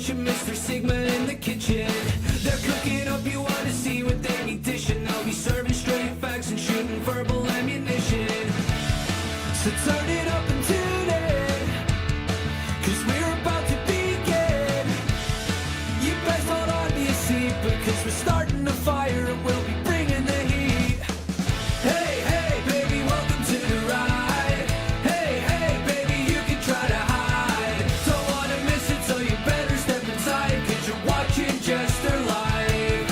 Russian Mr. Sigma in the kitchen. They're cooking up, you want to see what they be dishing. They'll be serving straight facts and shooting verbal ammunition. So turn it up and tune in, 'cause we're about to begin. You best hold on to your seat, because we're starting a fire and we'll be bringing the heat. Hey, hey, baby, welcome to the ride. Hey, hey, baby, you can try to hide. Don't want to miss it, so you better step inside, 'cause you're watching Jester Live.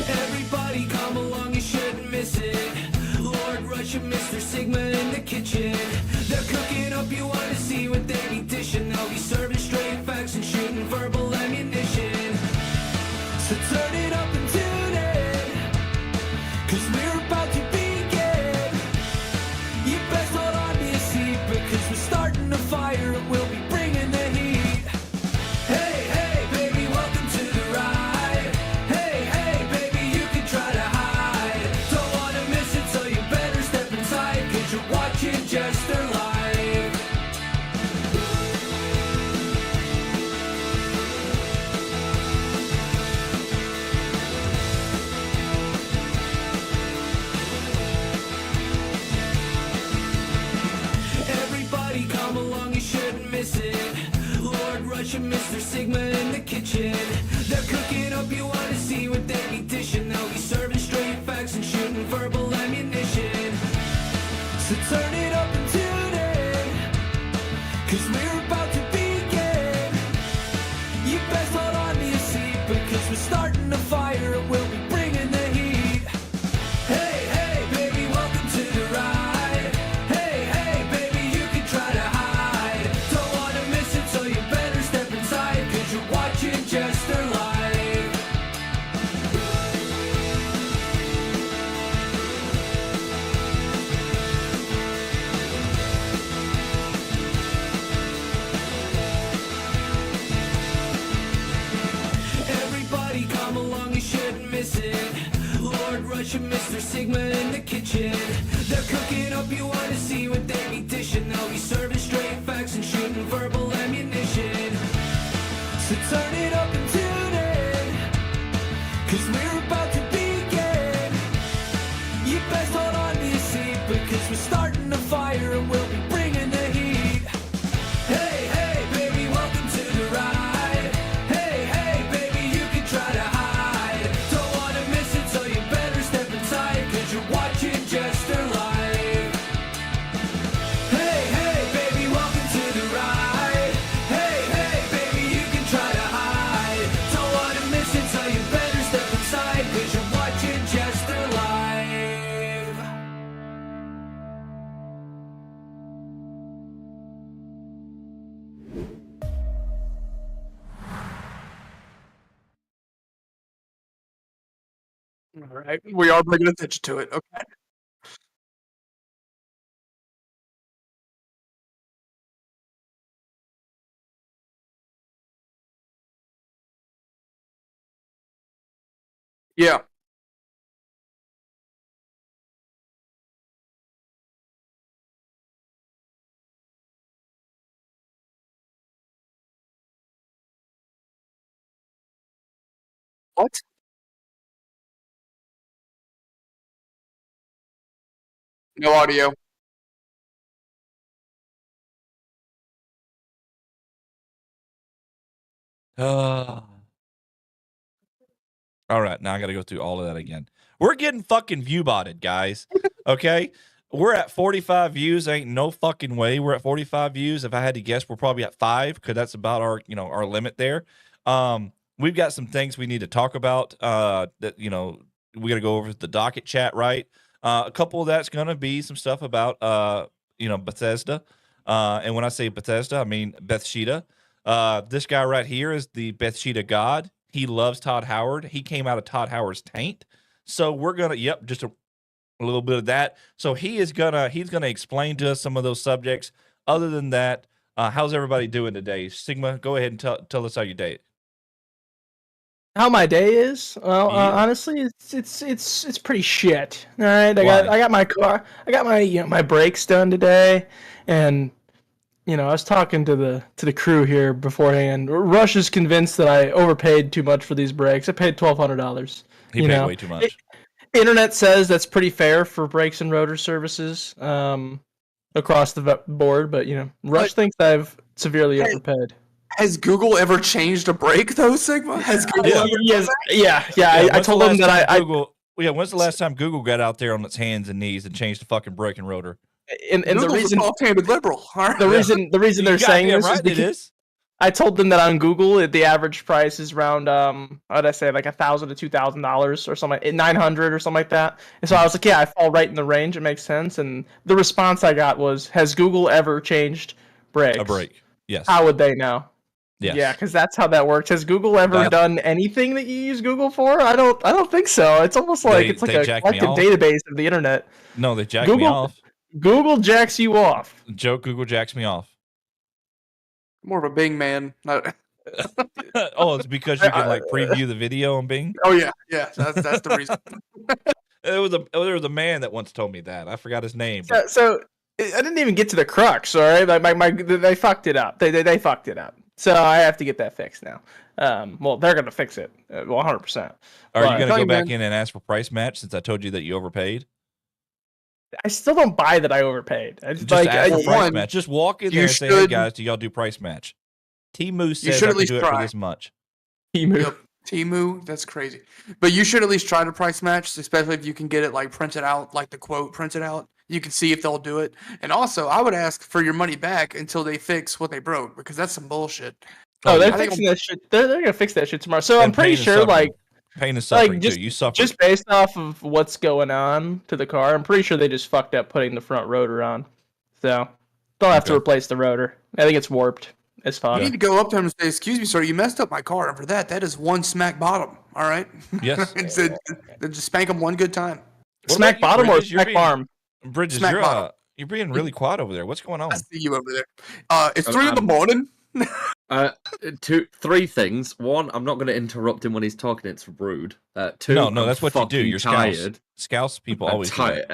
Everybody come along, you shouldn't miss it. Lord Russian Mr. Sigma in the kitchen. They're cooking up, you want to see what they be dishing. They'll be serving straight facts and shooting verbal ammunition. So turn it up and tune in, 'cause we're about to begin. You best hold on to your seat, because we're starting a fire and we'll be bringing the heat. Hey, hey, baby, welcome to the ride. Hey, hey, baby, you can try to hide. Don't want to miss it, so you better step inside, 'cause you're watching Jester Live. Everybody come along, you shouldn't miss it. Lord Russian Mr. Sigma in the kitchen. They're cooking up, you want to see what they be dishing. They'll be serving straight facts and shooting verbal ammunition. So turn it up and tune in, 'cause we're about to begin. You best hold on to your seat, because we're starting a fire and we'll be bringing the heat. Hey, hey, baby, welcome to the ride. Hey, hey, baby, you can try to hide. Don't want to miss it, so you better step inside, 'cause you're watching Jester Live. Everybody come along, you shouldn't miss it. Lord Russian Mr. Sigma in the kitchen. They're cooking up, you want to see what they be dishing. They'll be serving straight facts and shooting verbal ammunition. So turn it up and tune in, 'cause we're about to begin. You best hold on to your seat, because we're starting a fire and we'll be bringing the heat. Hey, hey, baby, welcome to the ride. Hey, hey, baby, you can try to hide. Don't want to miss it, so you better step inside, 'cause you're watching Jester Live. Hey, hey, baby, welcome to the ride. Hey, hey, baby, you can try to hide. Don't want to miss it, so you better step inside, 'cause you're watching Jester Live. All right, we are bringing attention to it. Okay. Yeah. What? No audio. All right, now I got to go through all of that again. We're getting fucking view botted, guys. Okay, we're at 45 views. Ain't no fucking way we're at 45 views. If I had to guess, we're probably at 5, because that's about our our limit there. We've got some things we need to talk about. That we got to go over the docket chat, right? A couple of that's gonna be some stuff about Bethesda. And when I say Bethesda, I mean Bethesda. This guy right here is the Bethesda god. He loves Todd Howard. He came out of Todd Howard's taint. So we're gonna, just a little bit of that. So he's gonna explain to us some of those subjects. Other than that, how's everybody doing today? Sigma, go ahead and tell us how your day. How my day is? Well, Yeah. honestly, it's pretty shit. All right, I Why? got my car, I got my my brakes done today, and I was talking to the crew here beforehand. Rush is convinced that I overpaid too much for these brakes. I paid $1,200. He paid way too much. Internet says that's pretty fair for brakes and rotor services across the board, but Rush thinks I've severely overpaid. Has Google ever changed a brake though, Sigma? Has Google ever Yes, yeah. I when's told the them last that time Google. Yeah, when's the last time Google got out there on its hands and knees and changed the fucking brake and rotor? and the Google's reason a soft-handed liberal. All right? the reason they're saying this is right, it because is. I told them that on Google the average price is around how'd I say, like $1,000 to $2,000 or something, 900 or something like that. And so I was like, yeah, I fall right in the range. It makes sense. And the response I got was, has Google ever changed brakes? A brake. Yes. How would they know? Yes. Yeah, because that's how that works. Has Google ever done anything that you use Google for? I don't think so. It's almost like it's like a collective database of the internet. No, they jack me off. Google jacks you off. Joke, Google jacks me off. More of a Bing man. Oh, it's because you can like preview the video on Bing. Oh yeah, that's the reason. There was a man that once told me that. I forgot his name. So I didn't even get to the crux. All right, they fucked it up. They fucked it up. So I have to get that fixed now. Well, they're gonna fix it. 100%. Are you gonna go back in and ask for price match since I told you that you overpaid? I still don't buy that I overpaid. Just ask for price match. Just walk in there and say, "Hey guys, do y'all do price match?" Temu says I can do it for this much. Temu. Yep. Temu, that's crazy. But you should at least try to price match, especially if you can get it like printed out, like the quote printed out. You can see if they'll do it. And also, I would ask for your money back until they fix what they broke, because that's some bullshit. Oh, they're fixing that shit. They're gonna fix that shit tomorrow. So I'm pretty sure, like, pain and suffering too. You suffer just based off of what's going on to the car. I'm pretty sure they just fucked up putting the front rotor on. So they'll have to replace the rotor. I think it's warped as fuck. You need to go up to him and say, "Excuse me, sir, you messed up my car, and for that is one smack bottom." All right. Yes. Just spank him one good time. Smack bottom or smack farm? Bridges, you're being really quiet over there. What's going on? I see you over there. It's 3 in the morning. 3 things. 1, I'm not going to interrupt him when he's talking. It's rude. 2, no, that's what you do. You're tired. Scouse people always tired.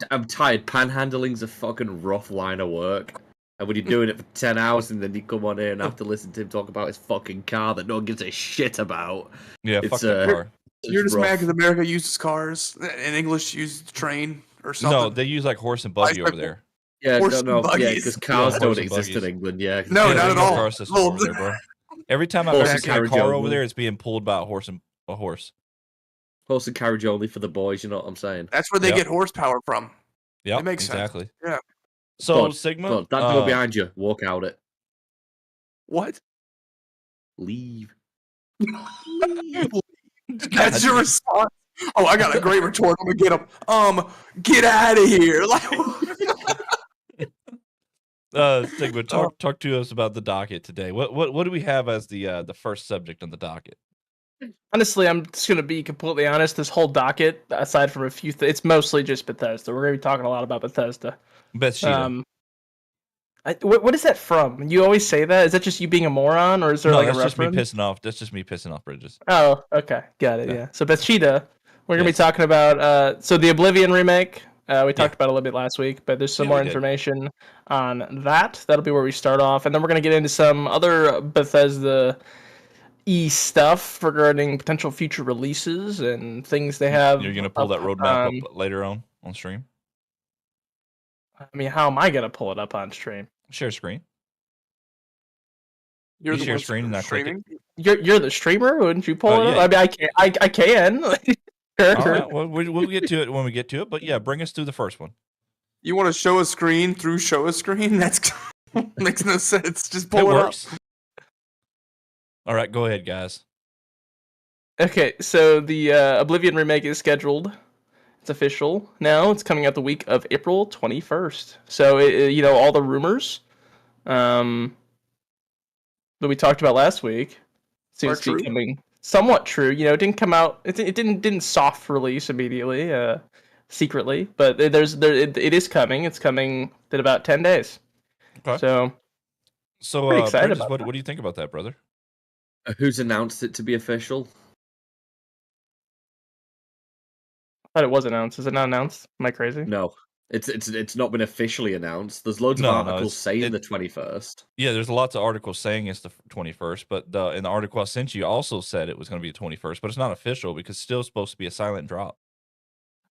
I'm tired. Panhandling's a fucking rough line of work. And when you're doing it for 10 hours and then you come on here and have to listen to him talk about his fucking car that no one gives a shit about. Yeah, fuck that car. You're just mad because America uses cars and English uses train or something. No, they use like horse and buggy over there. Yeah, because cars don't exist in England. Yeah, no, not at all. Car system over there, bro. Every time I've ever seen a car over there, it's being pulled by a horse. Horse and carriage only for the boys. You know what I'm saying? That's where they get horsepower from. Yeah, it makes exactly. sense. Yeah. So Sigma, that door behind you. Walk out it. What? Leave. That's your response. Oh, I got a great retort. I'm gonna get him. Get out of here. Sigma, talk to us about the docket today. What do we have as the first subject on the docket? Honestly, I'm just gonna be completely honest. This whole docket, aside from a few, it's mostly just Bethesda. We're gonna be talking a lot about Bethesda. Bethesda. What is that from? You always say that. Is that just you being a moron, or is there like a reference? That's just me pissing off Bridges. Oh, okay, got it. Yeah. So Bethesda, we're gonna be talking about the Oblivion remake. We talked about it a little bit last week, but there's some more information on that. That'll be where we start off, and then we're gonna get into some other Bethesda stuff regarding potential future releases and things they have. You're gonna pull that roadmap up later on stream. I mean, how am I gonna pull it up on stream? Share screen. You're the share screen and not streaming. You're the streamer. Wouldn't you pull it up? I mean, I can. All right, well, we'll get to it when we get to it. But yeah, bring us through the first one. You want to show a screen through show a screen? That's makes no sense. Just pull it works. up. All right, go ahead, guys. Okay, so the Oblivion remake is scheduled. It's official now. It's coming out the week of April 21st. So, all the rumors that we talked about last week seems to be coming somewhat true. It didn't come out. It didn't soft release immediately, secretly, but it is coming. It's coming in about 10 days. Okay. So pretty excited Bridges, about what do you think about that, brother? Who's announced it to be official? thought it was announced. Is it not announced? Am I crazy? No, it's not been officially announced. There's loads No, of no, articles it's- saying it- the 21st. Yeah, there's lots of articles saying it's the 21st, but in the article I sent you also said it was going to be the 21st, but it's not official because it's still supposed to be a silent drop.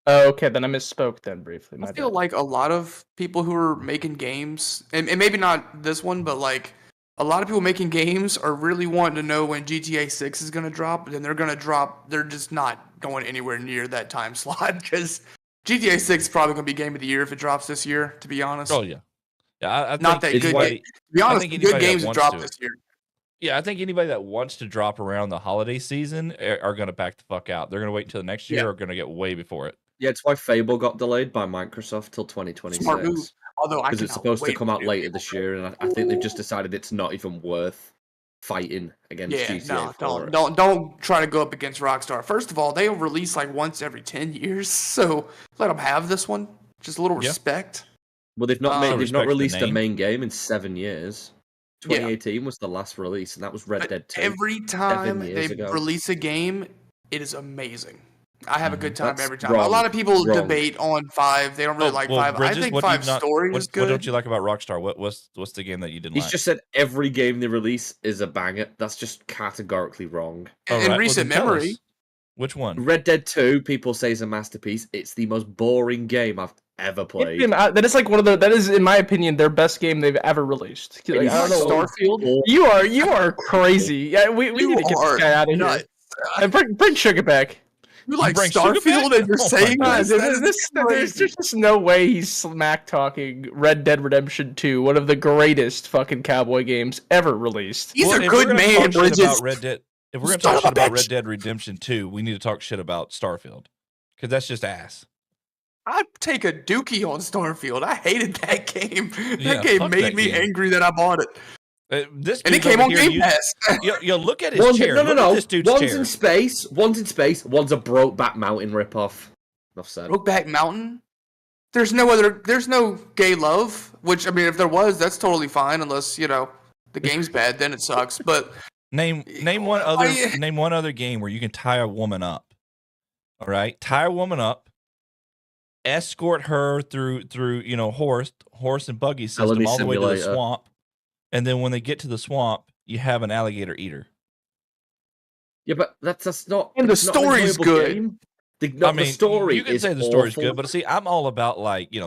Oh, okay, then I misspoke then briefly. My I feel bad. like a lot of people who are making games, and maybe not this one, but like a lot of people making games are really wanting to know when GTA 6 is going to drop, and they're going to drop. They're just not going anywhere near that time slot because GTA 6 is probably going to be game of the year if it drops this year. To be honest, Oh yeah, yeah. I not think that good. anybody- To be honest, think the good anybody that games that wants drop to- this year. Yeah, I think anybody that wants to drop around the holiday season are going to back the fuck out. They're going to wait until the next year Yeah. or going to get way before it. Yeah, it's why Fable got delayed by Microsoft till 2026. Smart move. Although I Because it's cannot supposed to wait come out to- later this year, and I think they've just decided it's not even worth fighting against Yeah, GTA no, 4. don't try to go up against Rockstar. First of all, they release like once every 10 years, so let them have this one. Just a little Yeah. respect. Well, they've not Respect they've not the released a name. main game in 7 years. 2018 was the last release, and that was Red But Dead 2. every time years they ago. release a game, it is amazing. I have a good time That's every time. A wrong. lot of people Wrong. debate on 5. They don't really like 5. Bridges, I think what do you 5 not- story what, is good. What don't you like about Rockstar? What's the game that you didn't He's like? just said every game they release is a banger. That's just categorically wrong. All in right, well, recent then tell memory. us. Which one? Red Dead 2, people say is a masterpiece. It's the most boring game I've ever played. That is like one of the. That is, in my opinion, their best game they've ever released. Like, I don't know. Starfield? You are crazy. Yeah, we need to get this guy out of here. nuts. And bring Sugar back. You like bring Sugar Starfield back? and you're Oh my saying God. this? There's just no way he's smack talking Red Dead Redemption 2, one of the greatest fucking cowboy games ever released. He's Well, a if good we're gonna man, talk shit Bridges. about Red Dead, if we're going to Son talk of a shit about bitch. Red Dead Redemption 2, we need to talk shit about Starfield. Because that's just ass. I'd take a dookie on Starfield. I hated that game. Yeah, That game fuck made that me game. angry that I bought it. This And it dude's came over on here Game Pass. You look at his One's, chair. no, no, Look no. at this dude's One's chair. in space. One's in space. One's a Brokeback Mountain ripoff. Enough said. Brokeback Mountain? There's no gay love, which, I mean, if there was, that's totally fine, unless, the game's bad, then it sucks. But Name one other game where you can tie a woman up. All right, tie a woman up, escort her through horse and buggy system Felony all the way to the Simulator. swamp, and then when they get to the swamp, you have an alligator eater. Yeah, but that's not. And it's the not an story's enjoyable good. game. The story. You can is say the story's awful. good, but see, I'm all about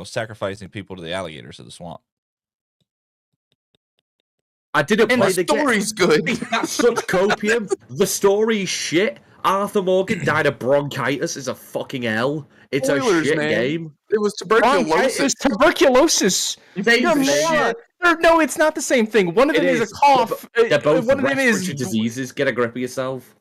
sacrificing people to the alligators of the swamp. I didn't and play the the game. story's good. That's such copium. The story's shit. Arthur Morgan died of bronchitis. Is a fucking L. It's Spoilers, a shit man. game. It was It tuberculosis. was tuberculosis. Same You're a shit. moron. No, it's not the same thing. One of them is a cough. They're both One of them respiratory is diseases. Get a grip of yourself.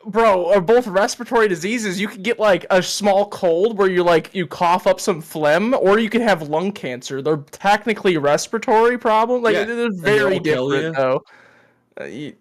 Bro, are both respiratory diseases. You could get like a small cold where you cough up some phlegm, or you could have lung cancer. They're technically respiratory problem. Like Yeah, they're they very all kill you. different though.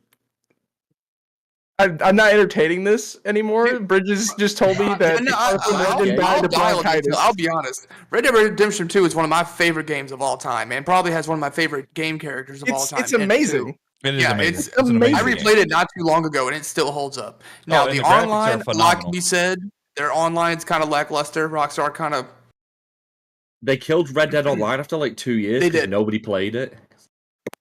I'm not entertaining this anymore. Bridges just told me that Arthur Morgan died of bronchitis. I'll be honest. Red Dead Redemption 2 is one of my favorite games of all time, and probably has one of my favorite game characters of all time. It's in it, amazing. too. It is Yeah, amazing. it's an amazing. I game. replayed it not too long ago, and it still holds up. Now, and the the graphics are online, a lot phenomenal. can be said. Their online's kind of lackluster. Rockstar kind of... They killed Red Dead Online after like 2 years. They 'cause did. Nobody played it.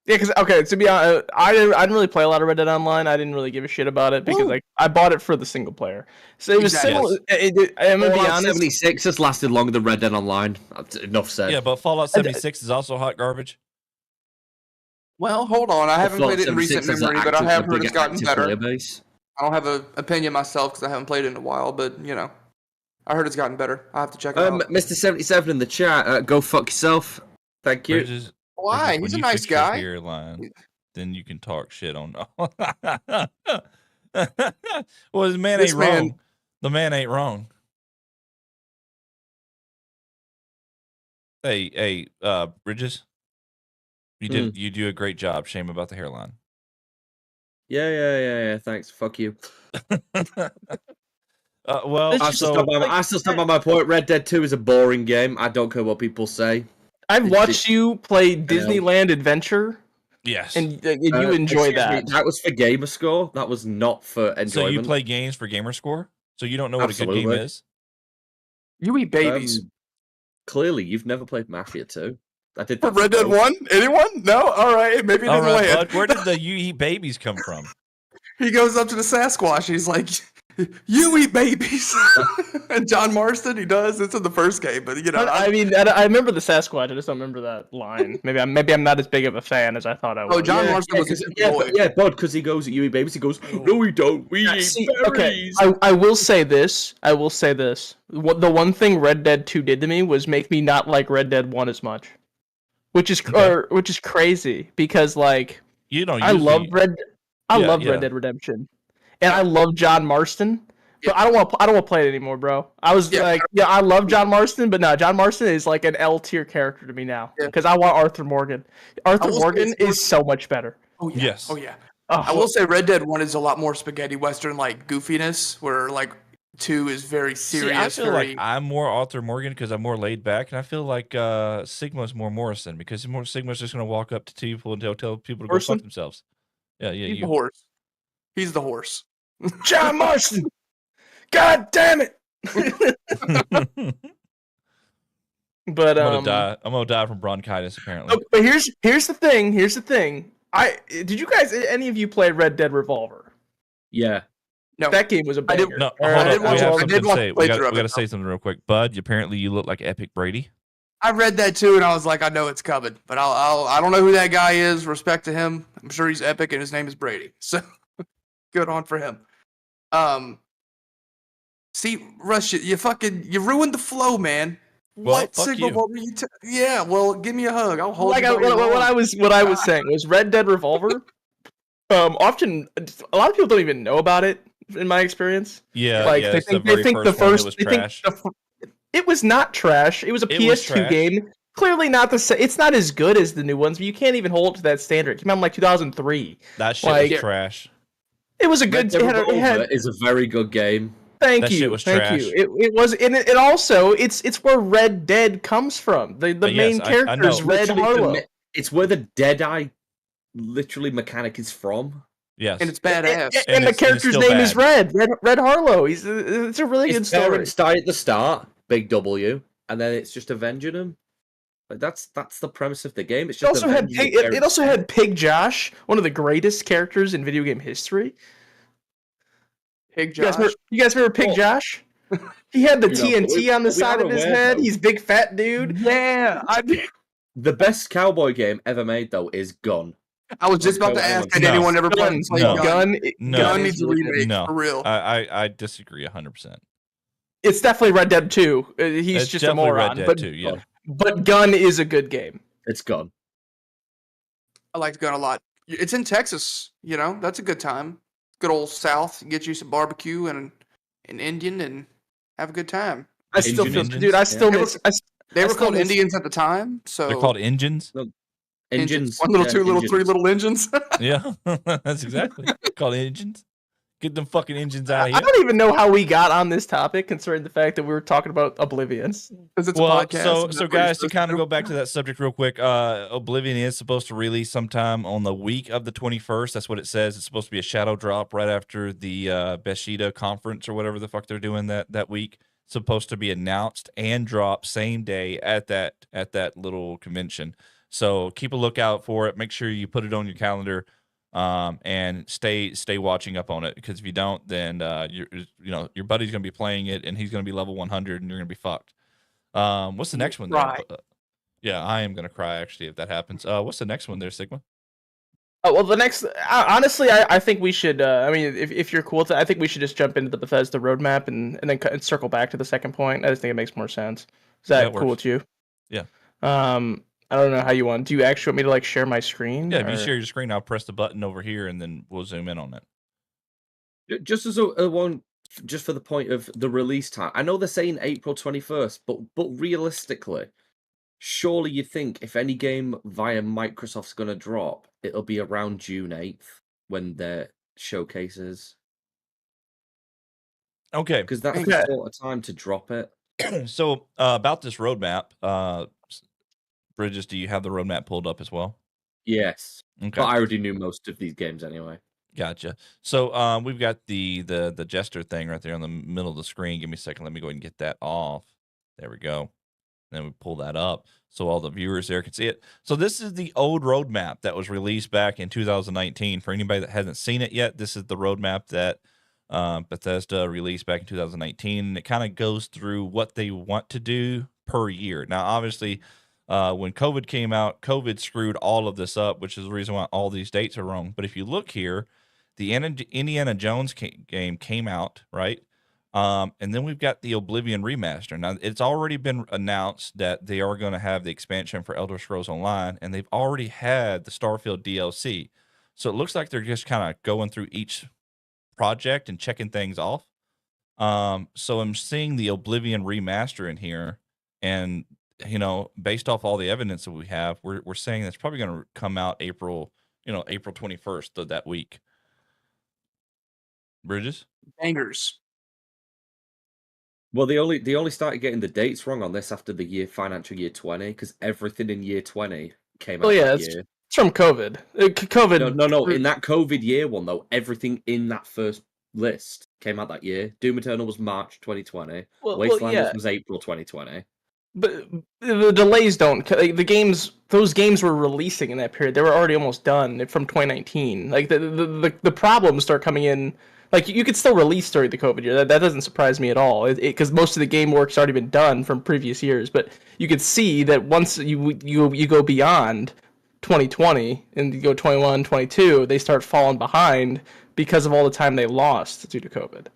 Yeah, because to be honest, I didn't really play a lot of Red Dead Online. I didn't really give a shit about it because Well- I bought it for the single player. So it was Exactly. similar. I'm gonna be Fallout honest. 76 has lasted longer than Red Dead Online. Enough said. Yeah, but Fallout 76 is also hot garbage. Well, hold on. I haven't Fallout played it in recent 76 is memory, but I have heard big it's gotten active better. player base. I don't have an opinion myself because I haven't played it in a while, but, I heard it's gotten better. I have to check it out. Mr. 77 in the chat, go fuck yourself. Thank you. Bridges, Why? Bridges, He's when a you nice fix your guy. hairline, then you can talk shit on. Well, the man This ain't man- wrong. The man ain't wrong. Hey, Bridges, you do a great job. Shame about the hairline. Yeah. Thanks. Fuck you. Well, It's I just still, so stand by my point. Red Dead 2 is a boring game. I don't care what people say. I've It's watched just- you play Disneyland Adventure, yes. and you enjoy Excuse me, that. that was for gamer score. That was not for enjoyment. So you play games for gamer score. So you don't know what a good Absolutely. game is. You eat babies. Clearly, you've never played Mafia 2. I did For that for Red Dead both. 1? Anyone? No? All right. Maybe it All didn't right, land. bud. Where did the you eat babies come from? He goes up to the Sasquatch. He's like, "You eat babies." And John Marston, he does. It's in the first game, but I mean, I remember the Sasquatch. I just don't remember that line. Maybe I'm not as big of a fan as I thought I was. Oh, John Marston was a boy. Bud, because he goes, you eat babies, he goes, no, we don't, we eat berries. Okay, I will say this. The one thing Red Dead 2 did to me was make me not like Red Dead 1 as much, which is crazy because like I love Red Dead Redemption, and I love John Marston. But I don't want to play it anymore, bro. I was I love John Marston, but no, John Marston is like an L tier character to me now because I want Arthur Morgan. Arthur Morgan is so much better. Oh yeah. Yes. Oh yeah. I will say Red Dead 1 is a lot more spaghetti western like goofiness, where like 2 is very serious. See, I feel like I'm more Arthur Morgan because I'm more laid back, and I feel like Sigma's more Morrison because Sigma's just gonna walk up to people and tell people to go fuck themselves. Yeah, He's the horse. He's the horse. John Marston. God damn it! But I'm gonna die from bronchitis apparently. But here's the thing. Did you guys any of you play Red Dead Revolver? Yeah. No, that game was a banger. No, hold on. We have something to say. We got to say something real quick. Bud, apparently you look like Epic Brady. I read that too, and I was like, I know it's coming, but I don't know who that guy is. Respect to him. I'm sure he's epic, and his name is Brady. So good on for him. See, Rush, you ruined the flow, man. Well, What Sigma? What were you? Yeah, well, give me a hug. I'll hold you. What I was saying was Red Dead Revolver. Often a lot of people don't even know about it. In my experience, they think the first was trash. It was not trash. It was a PS2 game. Clearly not the same. It's not as good as the new ones, but you can't even hold it to that standard. It came out in like 2003. That shit was trash. It was a good. It is a very good game. Thank you. It was, and it also it's where Red Dead comes from. The main character is Red Harlow. It's where the Deadeye literally mechanic is from. Yes, and it's badass. And the character's name is Red Harlow. It's a really good story. Parents die at the start, big W, and then it's just avenging them. Like that's the premise of the game. It's just it also had Pig Josh, one of the greatest characters in video game history. Pig Josh. You guys remember Pig Josh? He had the TNT on the side of his head. He's big fat dude. Yeah, The best cowboy game ever made though is Gun. I was just about to ask, did anyone ever play Gun? Gun needs a remake for real. I disagree 100%. It's definitely Red Dead 2. He's just a moron. Red Dead 2, yeah. But Gun is a good game. It's Gun. I liked Gun a lot. It's in Texas, that's a good time. Good old South. Get you some barbecue and an Indian and have a good time. I still feel, dude. I still miss. They were called Indians at the time, so they're called engines. No, engines. 1 little, 2 little, 3 little engines. Yeah, that's exactly called engines. Get them fucking engines out of here. I don't even know how we got on this topic, considering the fact that we were talking about Oblivion. Because it's a podcast. So guys, to kind of go back to that subject real quick, Oblivion is supposed to release sometime on the week of the 21st. That's what it says. It's supposed to be a shadow drop right after the Bethesda conference or whatever the fuck they're doing that week. It's supposed to be announced and drop same day at that little convention. So keep a lookout for it. Make sure you put it on your calendar. And stay watching up on it, because if you don't, then your buddy's gonna be playing it and he's gonna be level 100 and you're gonna be fucked. What's the next one? Yeah, I am gonna cry actually if that happens. What's the next one there, Sigma? Oh, well, the next, honestly, I think we should. I mean, if you're cool with it, I think we should just jump into the Bethesda roadmap and then circle back to the second point. I just think it makes more sense. Is that cool with you? Yeah. I don't know how you want. Do you actually want me to share my screen? Yeah, if you share your screen, I'll press the button over here and then we'll zoom in on it. Just as a one, just for the point of the release time. I know they're saying April 21st, but realistically, surely you think if any game via Microsoft's going to drop, it'll be around June 8th when their showcases. Okay. Because that's the sort of time to drop it. So about this roadmap, Bridges, do you have the roadmap pulled up as well? Yes. Okay. But I already knew most of these games anyway. Gotcha. So we've got the Jester thing right there on the middle of the screen. Give me a second. Let me go ahead and get that off. There we go. Then we pull that up so all the viewers there can see it. So this is the old roadmap that was released back in 2019. For anybody that hasn't seen it yet, this is the roadmap that Bethesda released back in 2019. And it kind of goes through what they want to do per year. Now, obviously, when COVID came out, COVID screwed all of this up, which is the reason why all these dates are wrong. But if you look here, the Indiana Jones game came out, right? And then we've got the Oblivion remaster. Now, it's already been announced that they are going to have the expansion for Elder Scrolls Online, and they've already had the Starfield DLC. So it looks like they're just kind of going through each project and checking things off. So I'm seeing the Oblivion remaster in here, and based off all the evidence that we have, we're saying that's probably going to come out April 21st of that week. Bridges? Bangers. Well, they only started getting the dates wrong on this after the financial year 20, because everything in year 20 came out that year. It's from COVID. COVID. No. In that COVID year one though, everything in that first list came out that year. Doom Eternal was March 2020. Wasteland was April 2020. But the delays don't. The games, those games were releasing in that period. They were already almost done from 2019. Like the problems start coming in. Like you could still release during the COVID year. That doesn't surprise me at all. Because most of the game work's already been done from previous years. But you could see that once you go beyond 2020 and you go 21, 22, they start falling behind because of all the time they lost due to COVID.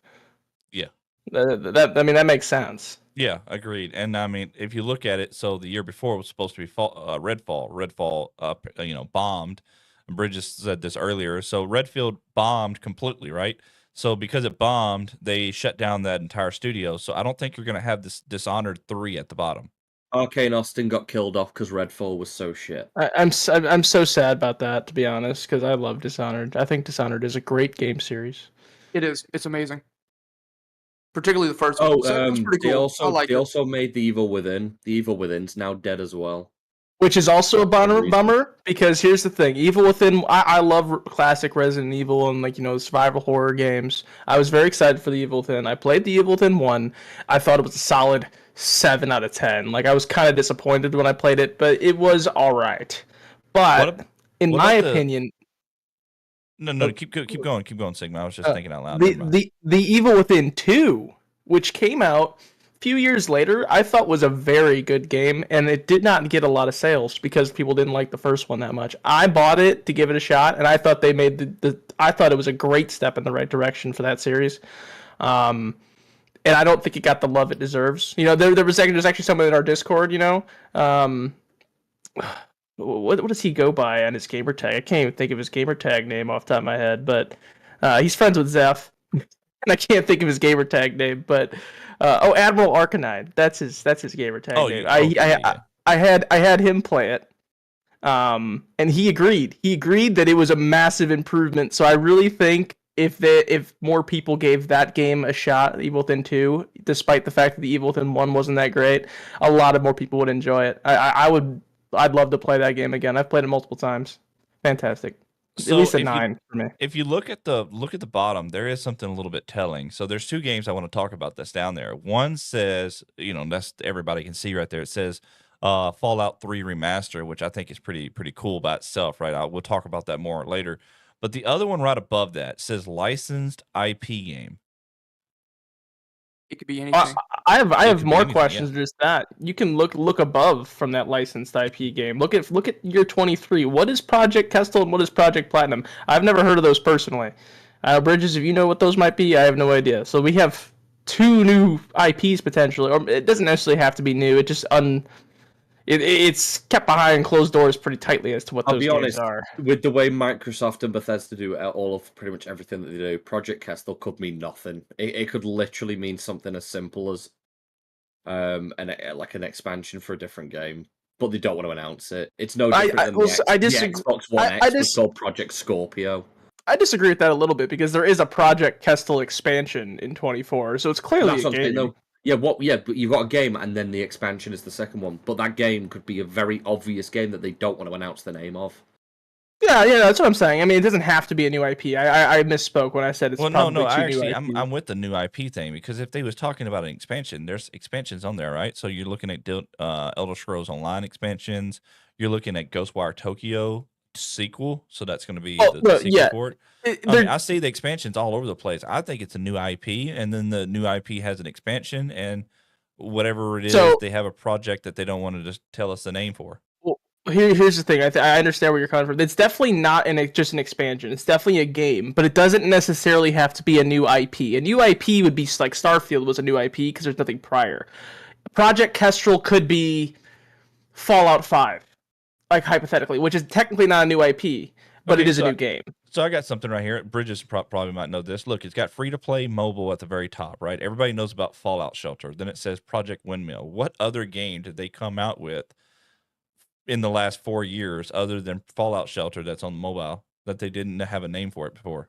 Yeah. That makes sense. Yeah, agreed. And I mean, if you look at it, so the year before was supposed to be Redfall. Redfall, bombed. Bridges said this earlier. So Redfield bombed completely, right? So because it bombed, they shut down that entire studio. So I don't think you're going to have this Dishonored 3 at the bottom. Arcane Austin got killed off because Redfall was so shit. I'm so sad about that, to be honest, because I love Dishonored. I think Dishonored is a great game series. It is. It's amazing. Particularly the first one. one. So it's pretty cool. They also made The Evil Within. The Evil Within's now dead as well. Which is also a bummer, because here's the thing. Evil Within, I love classic Resident Evil and survival horror games. I was very excited for The Evil Within. I played The Evil Within 1. I thought it was a solid 7 out of 10. Like, I was kind of disappointed when I played it, but it was all right. But in my opinion... No, keep going, Sigma. I was just thinking out loud. The Evil Within 2, which came out a few years later, I thought was a very good game, and it did not get a lot of sales because people didn't like the first one that much. I bought it to give it a shot, and I thought they made I thought it was a great step in the right direction for that series. And I don't think it got the love it deserves. There's actually someone in our Discord, what does he go by on his gamer tag? I can't even think of his gamer tag name off the top of my head, but he's friends with Zeph, and I can't think of his gamer tag name, but Admiral Arcanine. That's his gamer tag name. I had him play it, and he agreed. He agreed that it was a massive improvement. So I really think if more people gave that game a shot, Evil Within 2, despite the fact that the Evil Within 1 wasn't that great, a lot of more people would enjoy it. I'd love to play that game again. I've played it multiple times. Fantastic. So at least a 9 for me. If you look at the bottom, there is something a little bit telling. So there's 2 games I want to talk about that's down there. One says, that's everybody can see right there. It says Fallout 3 Remaster, which I think is pretty cool by itself, right? We'll talk about that more later. But the other one right above that says licensed IP game. It could be anything. I have more questions than just that. You can look above from that licensed IP game. Look at year 23. What is Project Kestel and what is Project Platinum? I've never heard of those personally. Bridges, if you know what those might be, I have no idea. So we have 2 new IPs potentially, or it doesn't necessarily have to be new. It just it's kept behind closed doors pretty tightly as to what those games are. With the way Microsoft and Bethesda do all of pretty much everything that they do, Project Kestel could mean nothing. It could literally mean something as simple as an expansion for a different game, but they don't want to announce it. It's no different than the Xbox One X was called Project Scorpio. I disagree with that a little bit because there is a Project Kestel expansion in 24, so it's clearly a game. Yeah, but you've got a game and then the expansion is the second one. But that game could be a very obvious game that they don't want to announce the name of. Yeah, that's what I'm saying. I mean, it doesn't have to be a new IP. I misspoke when I said it's Well, probably no, two I new actually, IPs. I'm with the new IP thing because if they was talking about an expansion, there's expansions on there, right? So you're looking at Elder Scrolls Online expansions. You're looking at Ghostwire Tokyo sequel, so that's going to be Oh, the no, sequel yeah. for it. I mean, They're I see the expansions all over the place. I think it's a new IP, and then the new IP has an expansion, and whatever it is, so they have a project that they don't want to just tell us the name for. well, here's the thing. I understand where you're coming from. It's definitely not just an expansion. It's definitely a game, but it doesn't necessarily have to be a new IP. A new IP would be like Starfield was a new IP because there's nothing prior. Project Kestrel could be Fallout 5, like hypothetically, which is technically not a new IP, but Okay, it is a so new game. So I got something right here. Bridges probably might know this. Look, it's got free to play mobile at the very top, right? Everybody knows about Fallout Shelter. Then it says Project Windmill. What other game did they come out with in the last 4 years other than Fallout Shelter that's on mobile that they didn't have a name for it before?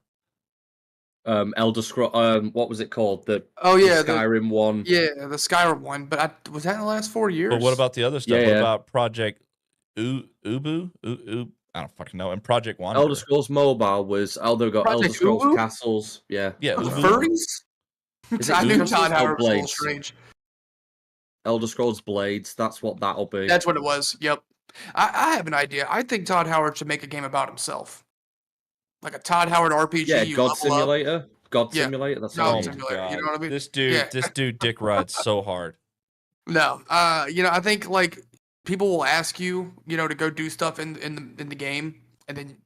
Elder Scroll. What was it called? The yeah, Skyrim one. Yeah, the Skyrim one. But was that in the last 4 years? But what about the other stuff? Yeah, What yeah. about Project Ubu? I don't fucking know. And Project Wanderer. Elder Scrolls Mobile was Elder Project Scrolls Ubu? Castles. Yeah. Yeah, The Ubu. furries? Is it I knew Castles Todd or Howard was a little Blades? strange. Elder Scrolls Blades. That's what that'll be. That's what it was. Yep. I have an idea. I think Todd Howard should make a game about himself. Like a Todd Howard RPG. Yeah, you God level up. Simulator. God Yeah. Simulator. That's God what Simulator. You know what I mean? This Yeah. dude dick rides so hard. No. I think like people will ask you, to go do stuff in the game, and then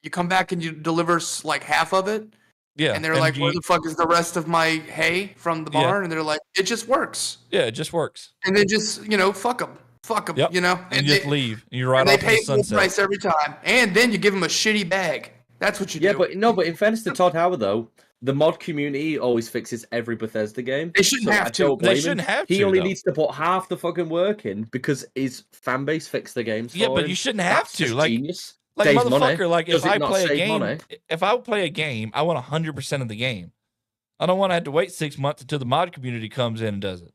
you come back and you deliver like half of it. Yeah. And they're like, where the fuck is the rest of my hay from the barn? And they're like, it just works. Yeah, it just works. And then just, fuck them. Fuck them, Yep. And And you just leave. You ride and off they in pay the full sunset. price every time. And then you give them a shitty bag. That's what you do. but in fairness to Todd Howard though, the mod community always fixes every Bethesda game. They shouldn't have I to. don't They blame him. shouldn't have He to, only though. needs to put half the fucking work in because his fan base fixed the games for Yeah, but him. you shouldn't have That's to. just Like, genius. like Saves motherfucker, money. like Does if it I not play a save game, money? if I play a game, I want 100% of the game. I don't want to have to wait 6 months until the mod community comes in and does it.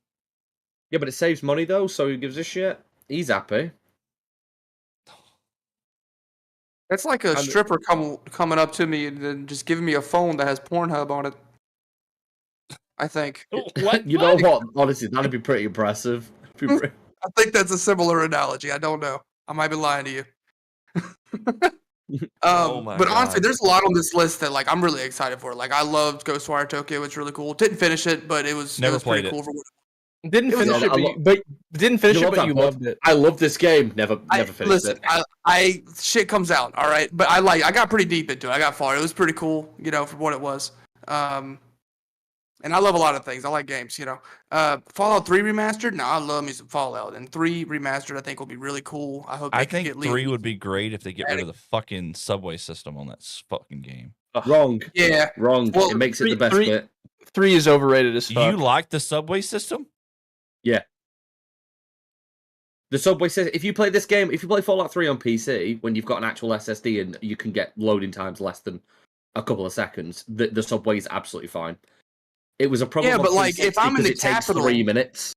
Yeah, but it saves money though, so who gives a shit? He's happy. That's like a stripper coming up to me and then just giving me a phone that has Pornhub on it. I think. What? You know what? Honestly, that'd be pretty impressive. I think that's a similar analogy. I don't know. I might be lying to you. Oh my but honestly, God. there's a lot on this list that like I'm really excited for. Like I loved Ghostwire Tokyo. It's really cool. Didn't finish it, but it was Never pretty played it. cool for what Didn't It was finish a it, lot- but didn't finish You it, love but that you mod? loved it. I love this game. Never finished listen, it. I shit comes out, all right. But I got pretty deep into it. I got far. It was pretty cool, for what it was. And I love a lot of things. I like games, Fallout 3 remastered. No, I love me some Fallout. And 3 remastered, I think will be really cool. I hope they I can think get 3 would be great if they get rid of the fucking subway system on that fucking game. Wrong. Yeah. Wrong. Well, It makes it the best three- bit. 3 is overrated as fuck. You like the subway system? Yeah. The subway says if you play this game, if you play Fallout 3 on PC, when you've got an actual SSD and you can get loading times less than a couple of seconds, the subway is absolutely fine. It was a problem. Yeah, on but, like, 360 if I'm in because the it takes capital- 3 minutes.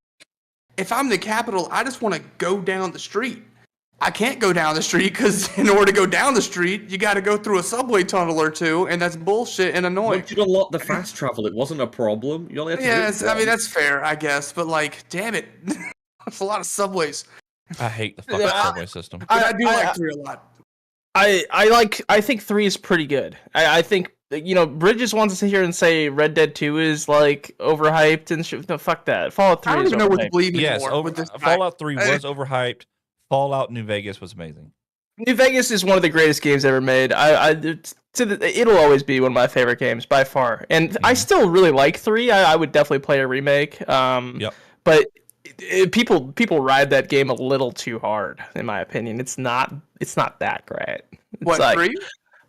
If I'm the capital, I just want to go down the street. I can't go down the street because in order to go down the street, you got to go through a subway tunnel or two, and that's bullshit and annoying. Once you unlock the fast travel, it wasn't a problem. You only had to do it Yes, I mean once. that's fair, I guess, but like, damn it, that's a lot of subways. I hate the fucking Yeah, subway system. I do like 3 a lot. I think 3 is pretty good. I think Bridges wants to sit here and say Red Dead 2 is like overhyped and shit. No, fuck that. Fallout 3 I don't is even know what to overhyped. believe Yes, anymore with this guy. Fallout 3 was overhyped. Fallout New Vegas was amazing. New Vegas is one of the greatest games ever made. It'll always be one of my favorite games by far. And I still really like 3. I would definitely play a remake. Yep. But people ride that game a little too hard, in my opinion. It's not that great. It's What, like, 3?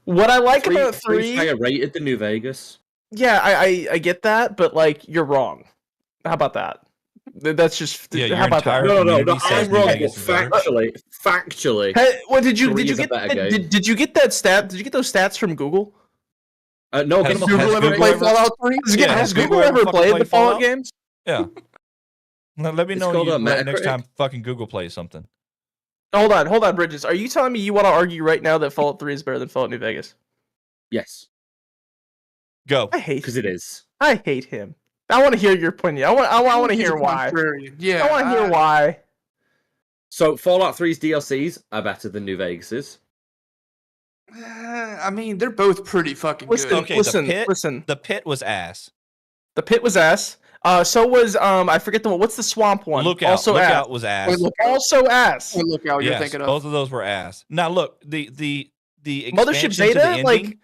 What I like about Three's 3, higher rated than New Vegas. yeah, I get that, but like you're wrong. How about that? That's just Yeah, your how about that? entire- No, community says I'm New wrong. Vegas is better. Factually. Hey, what did you 3 did you is a get better that, game. did you get that stat? Did you get those stats from Google? No, Has get them off Google Has ever Google played ever- Fallout 3? Yeah, Has has Google Google ever ever fucking played the played Fallout Fallout? games? Yeah. Now, let me It's know called you a next Metacritic. time fucking Google plays something. Hold on, Bridges. Are you telling me you want to argue right now that Fallout 3 is better than Fallout New Vegas? Yes, Go. I hate because it is. I hate him. I want to hear your opinion. I want to He's a hear why. contrarian. Yeah, I want to hear why. So Fallout 3's DLCs are better than New Vegas's. I mean, they're both pretty fucking Listen, good. Okay, listen, the pit. listen. The pit was ass. The pit was ass. So was I forget the one. What's the swamp one? Lookout. Also Lookout ass. was Wait, ass. Also ass. look out, you're Yes, thinking of. both of those were ass. Now look, the Mothership expansion to Zeta, the ending, like-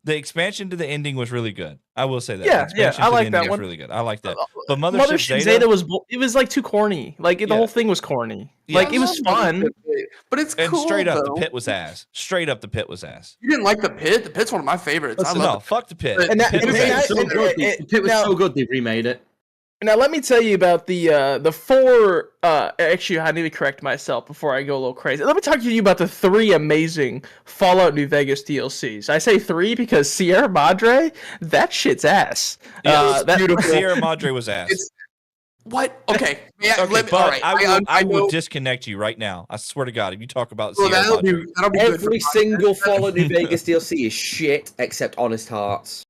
the expansion to the ending was really good. I will say that. Yeah, The expansion I to the like that ending was one. really good. I like that. But Mothership, Mothership Zeta, Zeta it was like too corny. Like the Yeah. whole thing was corny. Yeah. Like it was fun. But it's and cool, straight up, though. the pit was ass. Straight up, the pit was ass. You didn't like the pit? The pit's one of my favorites. Listen, I love No, fuck the pit. And The that- pit and was that- ass. So good. The pit was now- so good they remade it. Now let me tell you about the four. Actually, I need to correct myself before I go a little crazy. Let me talk to you about the 3 amazing Fallout New Vegas DLCs. I say 3 because Sierra Madre, that shit's ass. Yeah, That Sierra Madre was ass. It's- What? Okay. Yeah, Okay, let me, but all right. I know. will disconnect you right now. I swear to God, if you talk about Well, Sierra that'll Madre, be good. Every single Fallout New Vegas DLC is shit except Honest Hearts.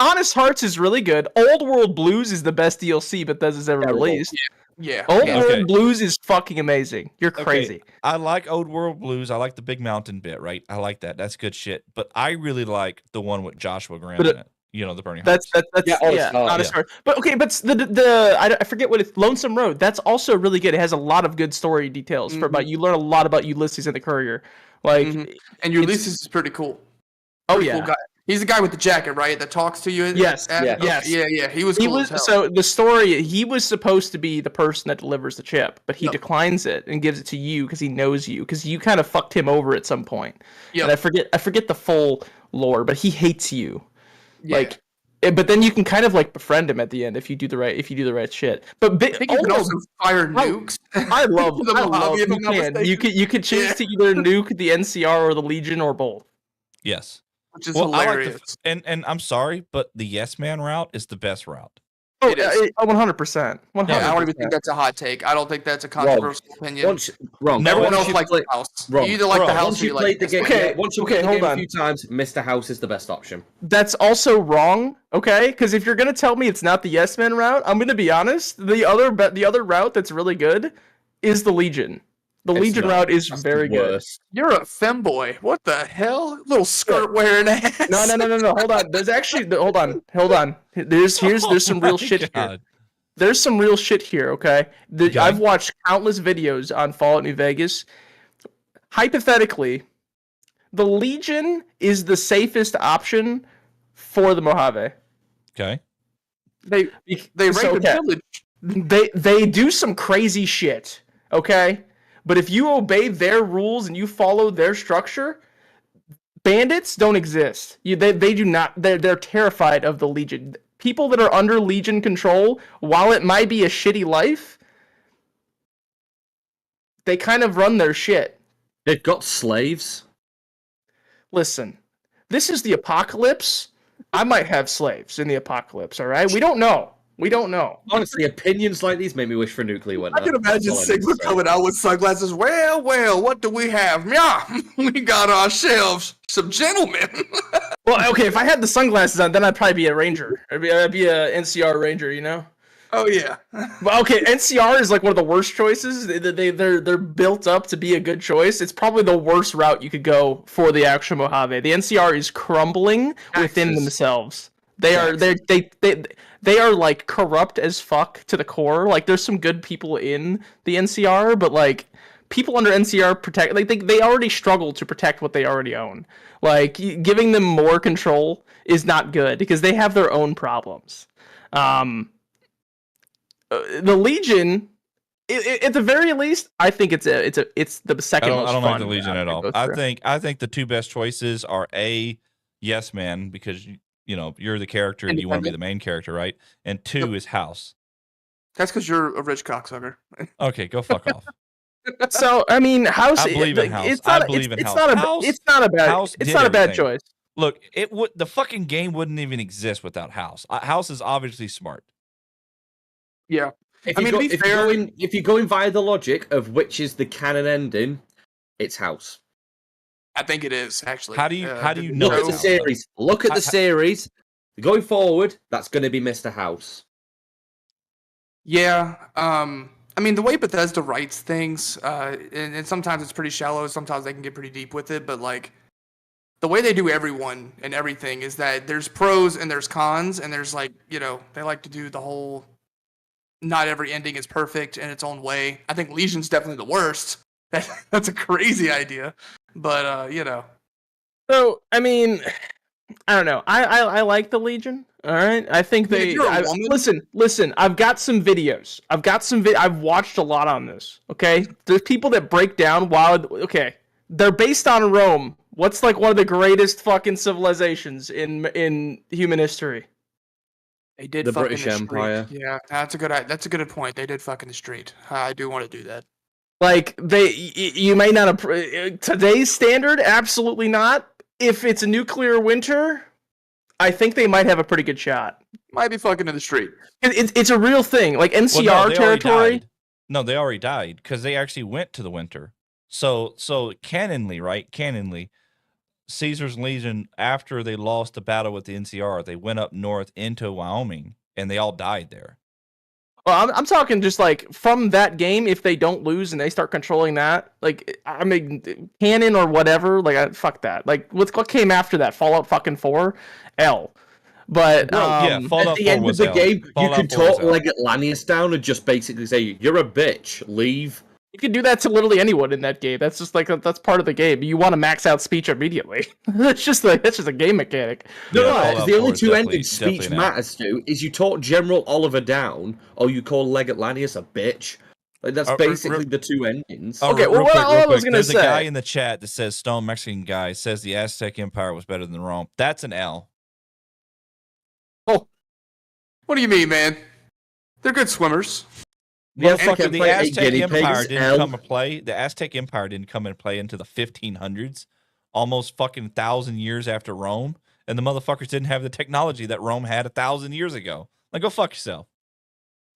Honest Hearts is really good. Old World Blues is the best DLC Bethesda's ever Terrible. released. Yeah. Old yeah. World Okay. Blues is fucking amazing. You're Okay. crazy. I like Old World Blues. I like the Big Mountain bit, right? I like that. That's good shit. But I really like the one with Joshua Graham But in it. You know, the Burning That's Hearts. yeah, Honest Heart, Honest yeah. Heart. But okay, but I forget what it's Lonesome Road. That's also really good. It has a lot of good story details for about you learn a lot about Ulysses and the Courier. Like And Ulysses is pretty cool. oh Pretty yeah. cool guy. He's the guy with the jacket, right? That talks to you. Yes, yeah. yes. Yeah. He was He cool was as hell. so the story. He was supposed to be the person that delivers the chip, but he Yep. declines it and gives it to you because he knows you because you kind of fucked him over at some point. Yep. And I forget the full lore, but he hates you. Yeah. Like, but then you can kind of like befriend him at the end if you do the right shit. But I think you can also fire nukes. I love The Mojave, if you I'm not can. mistaken. You could choose Yeah. to either nuke the NCR or the Legion or both. Yes. Which is Well, I hilarious. like and I'm sorry, but the Yes Man route is the best route. Oh, It is. 100%. 100%. Yeah, I don't even think that's a hot take. I don't think that's a controversial opinion. Wrong. No, Everyone once else you likes play- the house. Wrong. You either like Bro, the house Once or you you played like the game, Okay, once you okay, played the hold game on. a few times, Mr. House is the best option. That's also wrong, okay? Because if you're gonna tell me it's not the Yes Man route, I'm gonna be honest. The other route that's really good is the Legion. The It's Legion not. route is That's very the good. worst. You're a femboy. What the hell? Little skirt wearing ass. No. Hold on. There's actually hold on. There's some real Oh my shit here. God. There's some real shit here, okay? Okay. I've watched countless videos on Fallout New Vegas. Hypothetically, the Legion is the safest option for the Mojave. Okay. They rape So, and okay. pillage. They do some crazy shit, okay? But if you obey their rules and you follow their structure, bandits don't exist. They do not. They're terrified of the Legion. People that are under Legion control, while it might be a shitty life, they kind of run their shit. They've got slaves. Listen, this is the apocalypse. I might have slaves in the apocalypse, all right? We don't know. Honestly, opinions like these make me wish for nuclear winter. I can imagine That's all I need Sigma to say. coming out with sunglasses. Well, what do we have? Yeah, we got ourselves some gentlemen. Well, okay, if I had the sunglasses on, then I'd probably be a ranger. I'd be a NCR ranger, you know? Oh yeah. Well, okay, NCR is like one of the worst choices. They're built up to be a good choice. It's probably the worst route you could go for the actual Mojave. The NCR is crumbling within Taxes. themselves. They are like corrupt as fuck to the core. Like there's some good people in the NCR, but like people under NCR protect like they already struggle to protect what they already own. Like giving them more control is not good because they have their own problems. The Legion, at the very least, I think it's the second most I don't fun like the Legion route at to all. go I through. think the two best choices are Yes Man, because you know you're the character and you want to be the main character, right? And 2 is House. That's because you're a rich cocksucker. Okay, go fuck off. So I mean, House. I believe in House. It's I not. believe in It's House. not a. House- It's not a bad. House It's did not a bad everything. choice. Look, the fucking game wouldn't even exist without House. House is obviously smart. Yeah. If I you mean, go, to be if fair- you're going via the logic of which is the canon ending, it's House. I think it is actually. How do you know Look at it's the House, though? series. Look at the series. Going forward, that's going to be Mr. House. Yeah. I mean, the way Bethesda writes things, and sometimes it's pretty shallow. Sometimes they can get pretty deep with it. But like, the way they do everyone and everything is that there's pros and there's cons, and there's like, they like to do the whole. Not every ending is perfect in its own way. I think Legion's definitely the worst. That's a crazy idea, but So I mean, I don't know. I like the Legion. All right. I think I mean, if they. you're a woman- Listen. I've got some videos. I've watched a lot on this. Okay. There's people that break down. Wow. Okay. They're based on Rome. What's like one of the greatest fucking civilizations in human history? They did The fuck in British the Empire. Street. Yeah, that's a good point. They did fuck in the street. I do want to do that. Like you may not today's standard. Absolutely not. If it's a nuclear winter, I think they might have a pretty good shot. Might be fucking in the street. It's a real thing. Like NCR Well, no, they already territory. died. No, they already died because they actually went to the winter. So canonly, right? Canonly, Caesar's Legion, after they lost the battle with the NCR, they went up north into Wyoming and they all died there. Well, I'm talking just like from that game. If they don't lose and they start controlling that, like I mean, canon or whatever, like fuck that. Like what came after that? Fallout fucking 4, L. But yeah, At Fallout the 4 end of was the L. game, Fallout you can 4 was talk L. Leggett Lanius down and just basically say, "You're a bitch. Leave." you can do that to literally anyone in that game. That's just like that's part of the game. You want to max out speech immediately. that's just a game mechanic. No, Yeah, no, Fallout the 4 only is two definitely- endings speech definitely an L. matters to is you talk General Oliver down or you call Leggett Lanius a bitch. Like that's basically the two endings. Oh, Okay, real well, what quick, I real was quick. gonna There's a guy say- in the chat that says Stone Mexican guy says the Aztec Empire was better than Rome. That's an L. What do you mean, man? They're good swimmers. The Aztec Motherfucker, the Empire ate Aztec guinea Empire pigs, didn't L. come and play. The Aztec Empire didn't come and play into the 1500s, almost fucking 1,000 years after Rome, and the motherfuckers didn't have the technology that Rome had 1,000 years ago. Like, go fuck yourself.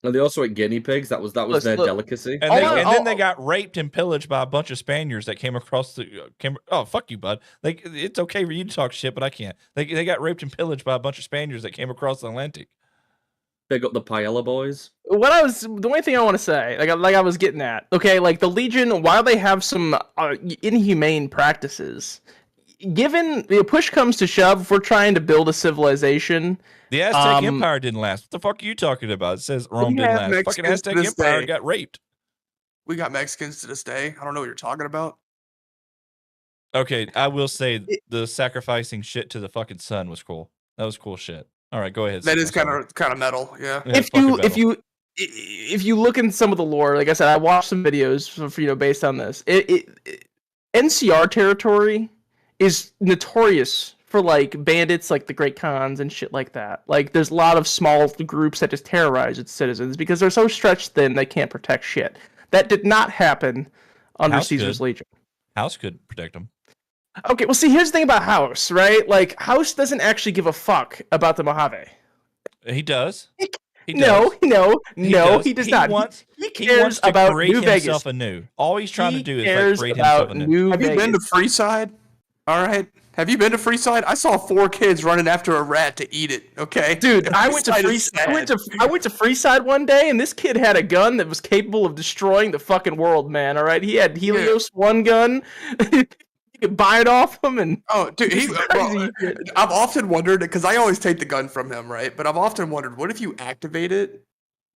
And they also ate guinea pigs. That was their Look. delicacy. And, then they got raped and pillaged by a bunch of Spaniards that came across the. Oh, fuck you, bud. Like, it's okay for you to talk shit, but I can't. They got raped and pillaged by a bunch of Spaniards that came across the Atlantic. Big up the Paella boys. The only thing I want to say, like I was getting at, okay, like the Legion, while they have some inhumane practices, given the push comes to shove, if we're trying to build a civilization. The Aztec Empire didn't last. What the fuck are you talking about? It says Rome didn't have last. Fucking Mexicans to Aztec this Empire day. got raped. We got Mexicans to this day. I don't know what you're talking about. Okay, I will say the sacrificing shit to the fucking sun was cool. That was cool shit. All right, go ahead. That is Sigma. kind of metal. Yeah. Yeah, if fucking you metal. if you look in some of the lore, like I said, I watched some videos for, based on this. NCR territory is notorious for like bandits, like the Great Khans and shit like that. Like there's a lot of small groups that just terrorize its citizens because they're so stretched thin they can't protect shit. That did not happen under House Caesar's could. Legion. House could protect them. Okay, well, see, here's the thing about House, right? Like, House doesn't actually give a fuck about the Mojave. He does. He No, does. he does not. Wants, he he cares wants to about create New Vegas. himself anew. All he's trying to do is cares like create about himself anew. Have you been to Vegas. Freeside? All right. Have you been to Freeside? I saw 4 kids running after a rat to eat it. Okay, Dude, I went to Freeside is Freeside. sad. I went to Freeside one day, and this kid had a gun that was capable of destroying the fucking world, man. All right, he had Helios one gun. You could buy it off him, and Oh, dude, crazy. I've often wondered because I always take the gun from him, right? But I've often wondered, what if you activate it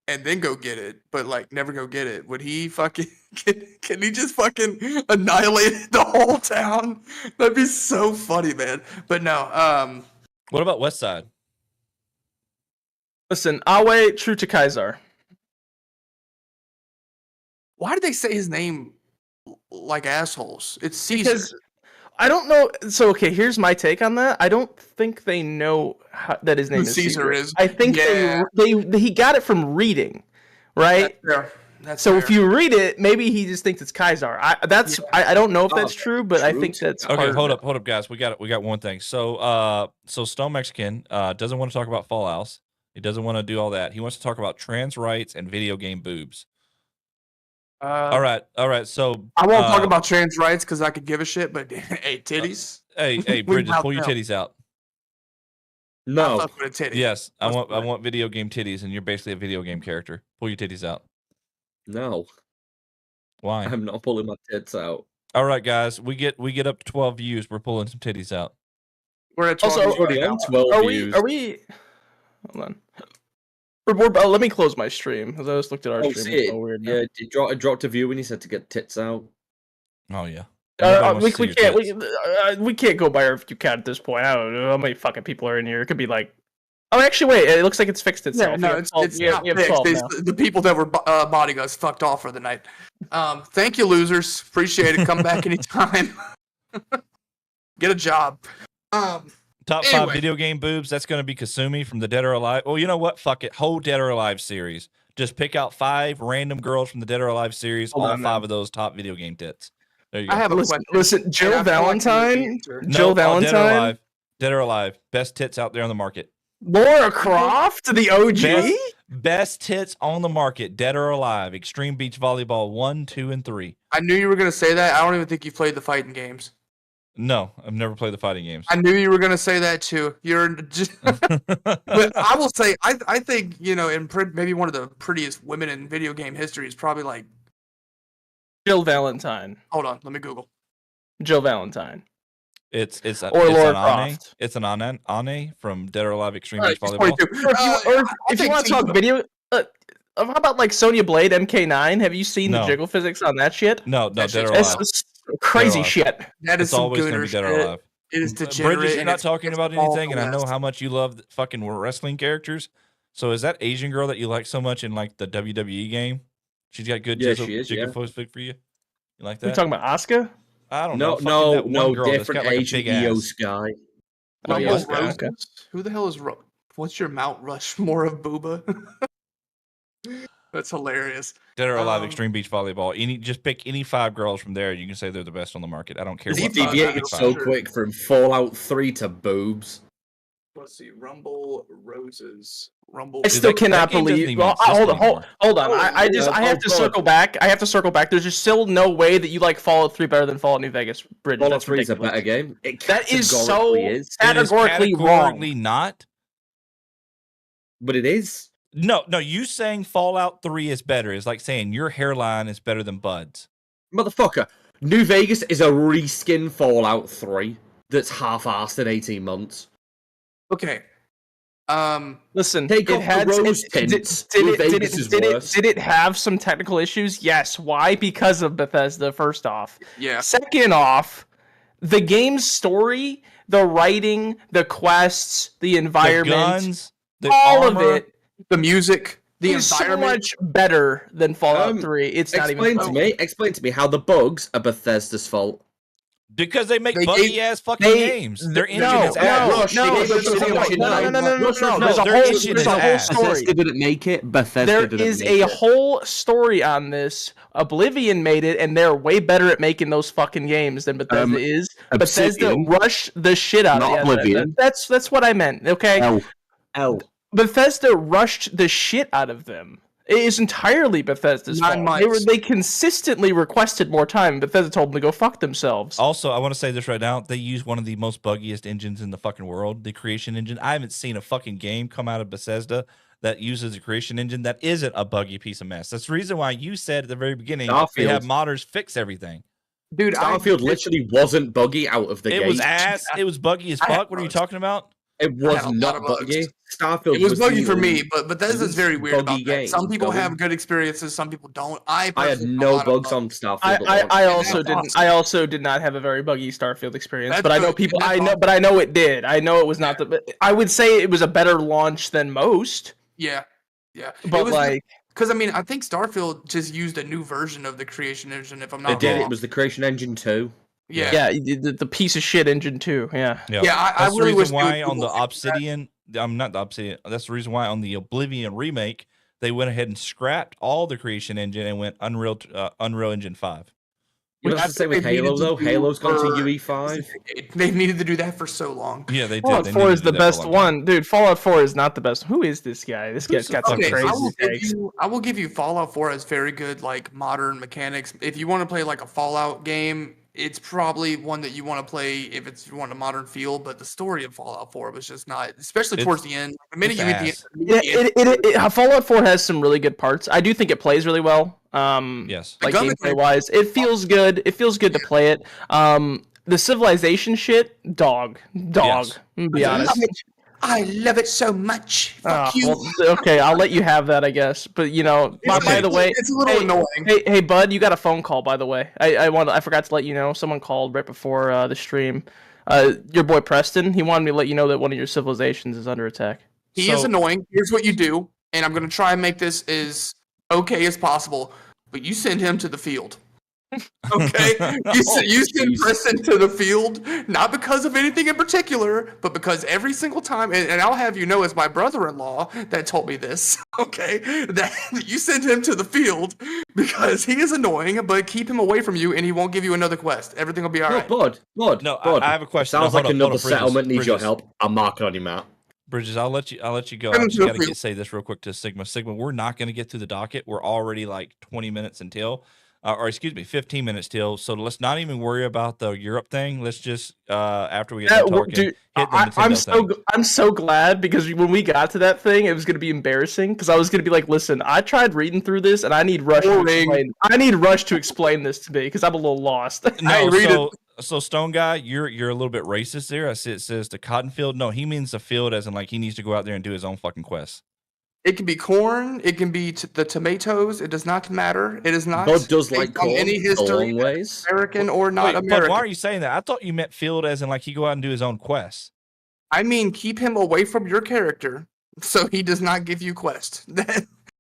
and then go get it, but like never go get it? Would he fucking can he just fucking annihilate the whole town? That'd be so funny, man. But no, What about West Side? Listen, Awe, true to Kaiser. why did they say his name like assholes? It's Caesar. Because I don't know. So okay, here's my take on that. I don't think they know that his name is Caesar is. I think Yeah. they he got it from reading, right? That's So fair. if you read it, maybe he just thinks it's Kaiser. I don't know if that's true, but I think that's Okay, part of hold it. up, guys. We got one thing. So Stone Mexican doesn't want to talk about Fallout. He doesn't want to do all that. He wants to talk about trans rights and video game boobs. All right. So I won't talk about trans rights because I could give a shit. But hey, titties. Hey, We Bridges, out pull your them. titties out. I No. fuck with a titty. Yes, I What's want mine? video game titties, and you're basically a video game character. Pull your titties out. No. Why? I'm not pulling my tits out. All right, guys, we get up to 12 views. We're pulling some titties out. We're at 12 Also, views Already right on now. 12 Are views. we? Hold on. Let me close my stream because I just looked at our Oh, stream. see It's it? so weird. Now. Yeah, it dropped a view when you said to get tits out. Oh yeah. Nobody wants to see your tits. We can't go by our view count at this point. I don't know how many fucking people are in here. It could be like. Oh, actually, wait. It looks like it's fixed itself. Yeah, no, We have it's 12 not we have fixed. 12 It's now. the people that were bodying us fucked off for the night. Thank you, losers. Appreciate it. Come back anytime. Get a job. Top 5 Anyway. video game boobs. That's going to be Kasumi from the Dead or Alive. Well, you know what? Fuck it. Whole Dead or Alive series. Just pick out 5 random girls from the Dead or Alive series. Hold all on, 5 of those top video game tits. There you go. I have a Listen, question. listen, Jill And I feel like you know the Valentine, answer. Jill Dead or Valentine, Alive. Dead or Alive. Best tits out there on the market. Laura Croft, the OG. Best tits on the market. Dead or Alive. Extreme Beach Volleyball 1, 2, and 3. I knew you were going to say that. I don't even think you played the fighting games. No, I've never played the fighting games. I knew you were going to say that too. You're just. But I will say, I think, you know, maybe one of the prettiest women in video game history is probably like. Jill Valentine. Hold on, let me Google. Jill Valentine. It's Laura an Ane. Croft. It's an Ane from Dead or Alive Extreme All Beach right, she's Volleyball. 22. Or if you want to talk Tifa. video, how about like Sonya Blade MK9? Have you seen No. the jiggle physics on that shit? No, That Dead or shit's Alive. It's crazy Alive. shit. That is It's some always going to gooner be Dead or shit. Alive. It is degenerate. Bridges, you're and not it's- talking it's about all anything, and I know finesse. how much you love fucking wrestling characters. So is that Asian girl that you like so much in like the WWE game? She's got good Yeah, jiggle, she is, jiggle yeah. voice fit for you. You like We're that? talking about Asuka. I don't know. No, Fucking no, that one no, girl that's different got like a Asian big EO ass. Sky. Oh, Rumble yeah, Roses? okay. Who the hell is what's your Mount Rushmore of Booba? That's hilarious. Dead or Alive Um, Extreme Beach Volleyball. Just pick any 5 girls from there. You can say they're the best on the market. I don't care Is what. he five you Deviated pick. so Sure. quick from Fallout 3 to boobs. Let's see. Rumble Roses. Rumble. I still that cannot game doesn't believe. even Well, exist hold on, anymore. hold on. Oh, I have to God. circle back. I have to circle back. There's just still no way that you like Fallout 3 better than Fallout New Vegas. Bridges. Fallout That's 3 is a ridiculous. better game. It That is so categorically is. It is categorically wrong. categorically not. But it is. No, you saying Fallout 3 is better is like saying your hairline is better than Bud's. Motherfucker. New Vegas is a reskin Fallout 3 that's half-assed in 18 months. Okay. Listen, Take it off the had rose tints. New Vegas is worse. did it have some technical issues? Yes. Why? Because of Bethesda. First off. Yeah. Second off, the game's story, the writing, the quests, the environment, The guns, the all armor, of it The music, the is so environment. much better than Fallout Um, 3. It's not even Explain to me how the bugs are Bethesda's fault. because they make They buggy gave- ass fucking they- games. Their engine no, is no, ass. Rush, no, they gave no, us City no, Engine no, no, 9. no, no, no, Rush, no, Rush, there's a their whole, engine there's is a whole ass. story. Bethesda didn't make it. Bethesda There didn't is make a it. whole story on this. Oblivion made it, and they're way better at making those fucking games than Bethesda is. Bethesda Obsidian, rushed the shit out of not it. Oblivion. That's what I meant. Okay, L. Bethesda rushed the shit out of them. It is entirely Bethesda's 9 fault. months. They consistently requested more time. Bethesda told them to go fuck themselves. Also, I want to say this right now. They use one of the most buggiest engines in the fucking world, the creation engine. I haven't seen a fucking game come out of Bethesda that uses a creation engine that isn't a buggy piece of mess. That's the reason why you said at the very beginning they have modders fix everything. Dude, Starfield literally wasn't buggy out of the gate. It was ass. It was buggy as I had fuck. What are you bugs. talking about? It I was had a lot not of bugs. buggy. Starfield It was buggy the for me, only- but Bethesda's least very weird buggy about that. game, Some people buggy. have good experiences, some people don't. I I had personally have a no lot of bugs on Starfield. I at launch. also That's didn't. awesome. I also did not have a very buggy Starfield experience, That's but I know good. people. That's I know, awesome. but I know it did. I know it was not the. But I would say it was a better launch than most. Yeah. But like, because I mean, I think Starfield just used a new version of the creation engine. If I'm not It did. wrong. It was the Creation Engine 2. Yeah. the piece of shit engine too. Yeah. Yeah, I That's really the wish reason they would why do on the more things like that. Obsidian, I'm not the Obsidian. That's the reason why on the Oblivion remake they went ahead and scrapped all the creation engine and went Unreal Engine 5. You know, That's that's the same what with they needed Halo, to though. do Halo's gone to for- UE5. They've needed to do that for so long. Yeah, they did. Fallout They 4 needed is to do the that for a best long time. one, dude. Fallout 4 is not the best. Who is this guy? This guy's the got some fuck is Okay, crazy this? I will give you Fallout 4 has very good like modern mechanics. If you want to play like a Fallout game, it's probably one that you want to play if you want a modern feel. But the story of Fallout 4 was just not, especially towards the end. The minute it's you hit ass. the end, Fallout 4 has some really good parts. I do think it plays really well. Yes. Like gun gameplay mechanics- wise, it feels good. It feels good to play it. The civilization shit, dog. Yes. I'm gonna be honest. I love it so much. Fuck you. Well, okay, I'll let you have that, I guess. But you know, by the way, it's a little hey, annoying. Hey, bud, you got a phone call, by the way. I forgot to let you know. Someone called right before the stream. Your boy Preston. He wanted me to let you know that one of your civilizations is under attack. He is annoying. Here's what you do, and I'm gonna try and make this as okay as possible. But you send him to the field. Okay, you send Preston to the field, not because of anything in particular, but because every single time, and I'll have you know, it's my brother-in-law that told me this. Okay, that you send him to the field because he is annoying, but keep him away from you, and he won't give you another quest. Everything will be all right. Bud. No, Bud. I have a question. Sounds No, like hold up, another hold up, Bridges, settlement needs your Bridges. help. I'm marking on you, Matt. Bridges, I'll let you go. Send I him just to the gotta field. say this real quick to Sigma. Sigma, we're not gonna get through the docket. We're already like 20 minutes until, or excuse me, 15 minutes till. So let's not even worry about the Europe thing. Let's just after we get done talking, Dude, hit the Nintendo thing. I'm so glad because when we got to that thing, it was gonna be embarrassing because I was gonna be like, listen, I tried reading through this and I need Rush to explain. I need Rush to explain this to me because I'm a little lost. No, so Stone Guy, you're a little bit racist there. I see it says the cotton field. No, he means the field as in like he needs to go out there and do his own fucking quest. It can be corn. It can be the tomatoes. It does not matter. It is not. Bud does like based on corn any a history, long ways. American or not Wait, but American. why are you saying that? I thought you meant field as in like he go out and do his own quests. I mean, keep him away from your character so he does not give you quests.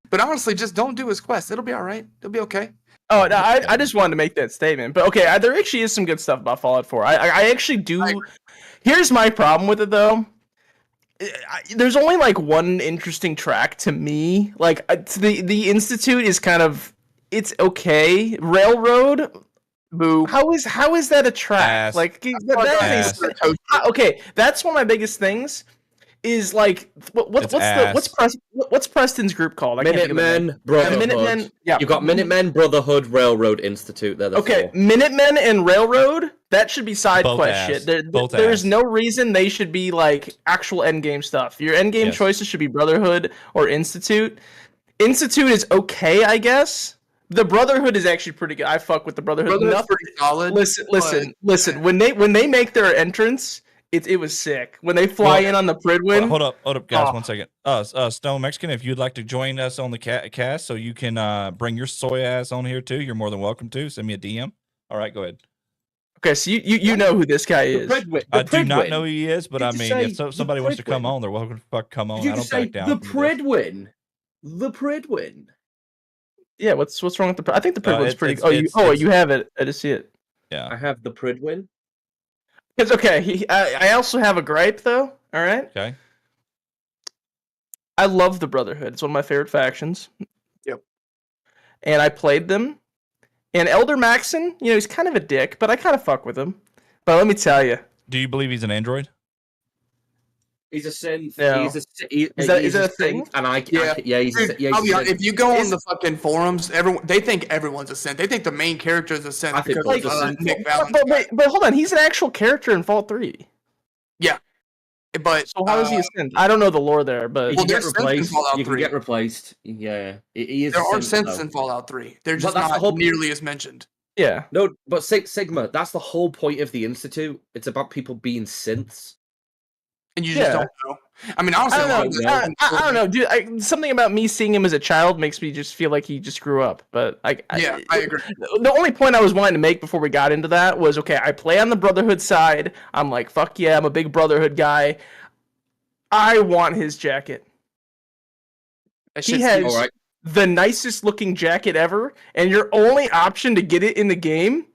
But honestly, just don't do his quest. It'll be all right. It'll be okay. Oh, no, I just wanted to make that statement. But okay, there actually is some good stuff about Fallout 4. I actually do. Here's my problem with it, though. There's only like one interesting track to me. Like the Institute is kind of it's okay. Railroad, boo. How is that a track? Ass. Like Ass. okay, that's one of my biggest things. Is like what's Preston's group called? I can't think of the name. Minutemen Brotherhood. Minutemen, yeah. You've got Minutemen Brotherhood Railroad Institute. They're the Okay, four. Minutemen and Railroad, that should be side Both quest ass. shit. Both There's ass. no reason they should be like actual end game stuff. Your end game Yes. choices should be Brotherhood or Institute. Institute is okay, I guess. The Brotherhood is actually pretty good. I fuck with the Brotherhood. Brotherhood's Nothing- pretty solid. Listen. When they make their entrance, it was sick. When they fly in on the Pridwin. Hold up, guys, Oh. 1 second. Stone Mexican, if you'd like to join us on the cast, so you can bring your soy ass on here too, you're more than welcome to. Send me a DM. All right, go ahead. Okay, so you know who this guy is. I do not know who he is, but I Did you mean, say if the somebody wants to come Pridwin? on, they're welcome to fuck come on. Did you I don't just say back down. the from this. Pridwin? The Pridwin. Yeah, what's wrong with the? I think the Pridwin's pretty. it's- You have it. I just see it. Yeah. I have the Pridwin. It's okay. I also have a gripe though. All right. Okay. I love the Brotherhood. It's one of my favorite factions. Yep. And I played them. And Elder Maxon, he's kind of a dick, but I kind of fuck with him. But let me tell you. Do you believe he's an android? He's a synth. No. He's Is that a thing? And Yeah. he's Dude, a I'll be honest, synth. if you go on the fucking forums, they think everyone's a synth. They think the main character is a synth I think because both of are synth. Nick But Valentine. hold on, he's an actual character in Fallout 3. But So how is he a synth? I don't know the lore there, but You Well, can get there's synths in replaced. Fallout You can 3. get replaced. Yeah, he is. there a are synth, synths though. in Fallout 3. They're But just that's the not whole- nearly as mentioned. yeah. No, but Sigma. That's the whole point of the Institute. It's about people being synths. And you just Yeah. don't know. I mean, honestly, I a lot don't of know. this- I don't know, dude. Something about me seeing him as a child makes me just feel like he just grew up. But I agree. The only point I was wanting to make before we got into that was, okay, I play on the Brotherhood side. I'm like, fuck yeah, I'm a big Brotherhood guy. I want his jacket. That He shit's has All right. the nicest looking jacket ever, and your only option to get it in the game,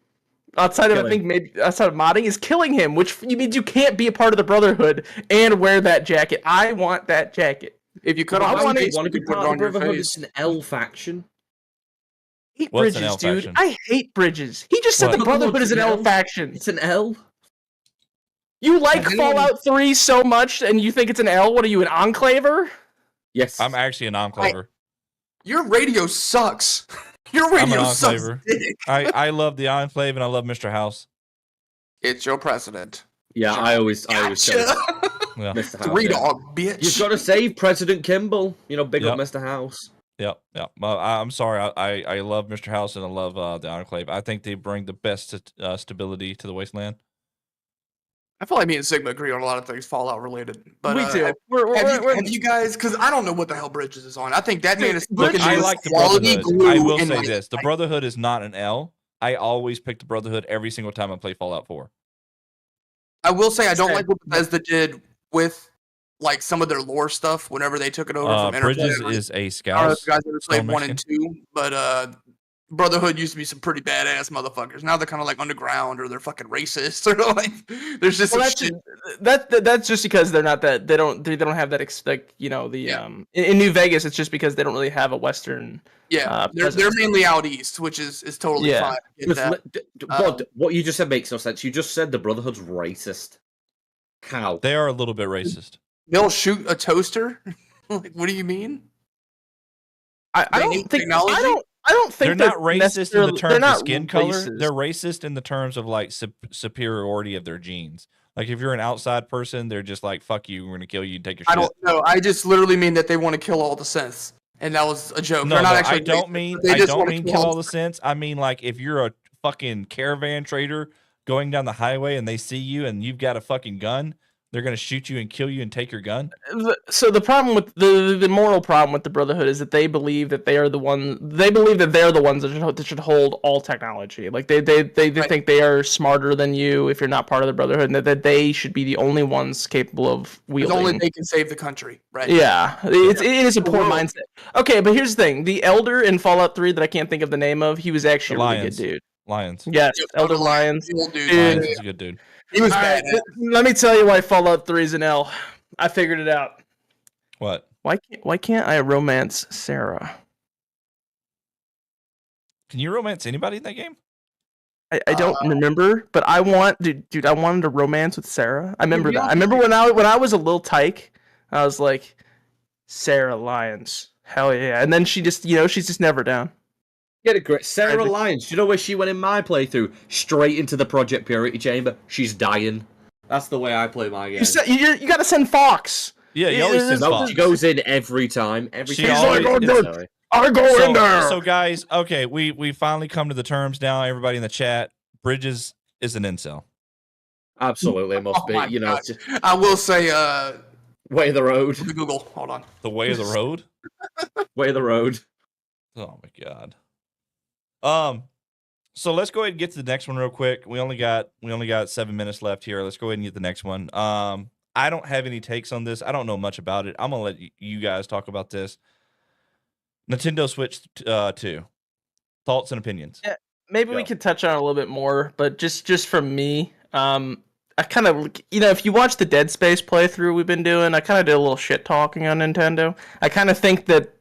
outside of Kill I think maybe outside of modding, is killing him, which means you can't be a part of the Brotherhood and wear that jacket. I want that jacket. If you cut I off wanna- his face, Want to you be put it part of on the your Brotherhood? face. It's an L faction. hate What's an Bridges, L dude. faction? I hate Bridges. He just said What? the Brotherhood What's is an an L L? faction. It's an L. You like Has anyone- Fallout 3 so much, and you think it's an L? What are you, an enclaver? Yes. I'm actually an enclaver. Your radio sucks. Your I'm an radio sucks enclaver. dick. I love the enclave and I love Mr. House. It's your president. Yeah, I always say Gotcha. Yeah. Mr. House. Three yeah. dog, bitch. You've got to save President Kimball. You know, big up Yep. Mr. House. Yep. I'm sorry. I love Mr. House and I love the enclave. I think they bring the best stability to the wasteland. I feel like me and Sigma agree on a lot of things Fallout related. But We do. Have you guys? Because I don't know what the hell Bridges is on. I think that man is Look, looking I at like the quality Brotherhood. glue. I will in say my- this: the Brotherhood is not an L. I always pick the Brotherhood every single time I play Fallout 4. I will say I don't Same. like what Bethesda did with like some of their lore stuff whenever they took it over from Interplay. Bridges is a I don't know scout. if you guys ever played Stone 1 and 2, but Brotherhood used to be some pretty badass motherfuckers. Now they're kind of like underground, or they're fucking racist, or like there's just Well, some that's shit. that's just because they're not that they don't have that like Yeah. in New Vegas it's just because they don't really have a Western Yeah, they're presence. mainly out east, which is totally Yeah. fine. I get Because that. Bod, what you just said makes no sense. You just said the Brotherhood's racist. How? They are a little bit racist. They'll shoot a toaster. Like, what do you mean? I They don't need think technology? I don't think They're not racist in the necessarily- they're terms of not skin color. racist. They're racist in the terms of like superiority of their genes. Like if you're an outside person, they're just like, "Fuck you, we're gonna kill you and take your I shit." don't know. I just literally mean that they want to kill all the synths, and that was a joke. No, They're not no, actually I don't racist, mean but they I just don't wanna mean kill kill all all the sense. I mean like if you're a fucking caravan trader going down the highway and they see you and you've got a fucking gun, they're gonna shoot you and kill you and take your gun. So the problem with the moral problem with the Brotherhood is that they believe that they are the one. They believe that they're the ones that should hold all technology. Like they think they are smarter than you if you're not part of the Brotherhood, and that they should be the only ones capable of Because wielding. only they can save the country, right? Yeah, it is a poor World. mindset. Okay, but here's the thing: the Elder in Fallout 3 that I can't think of the name of, he was actually The a really Lions. good dude. Lions. Yes, Yeah, Elder Lions. The old dude. Dude. Lions is a good dude. He was All right, bad. let me tell you why Fallout 3 is an L. I figured it out. What? Why can't I romance Sarah? Can you romance anybody in that game? I don't remember, but I wanted to romance with Sarah. I remember be that. I honest remember when I was a little tyke, I was like, Sarah Lyons, hell yeah. And then she just, she's just never down. Get it great. Sarah Crazy. Lyons. Do you know where she went in my playthrough? Straight into the Project Purity Chamber. She's dying. That's the way I play my game. You got to send Fox. Yeah, you always send No, Fox. she goes in every time. Every She time. always- Sorry. it's- Sorry. I go in there. So guys, okay, we finally come to the terms now. Everybody in the chat, Bridges is an incel. Absolutely, it must Oh be. my You know, God. I will say, way of the road. Google. Hold on. The way of the road. Way of the road. Oh my god. So let's go ahead and get to the next one real quick. We only got 7 minutes left here. Let's go ahead and get the next one. I don't have any takes on this. I don't know much about it. I'm gonna let you guys talk about this. Nintendo Switch 2. Thoughts and opinions. Yeah, maybe we Go. could touch on it a little bit more, but just from me, I kind of, if you watch the Dead Space playthrough we've been doing, I kind of did a little shit talking on Nintendo. I kind of think that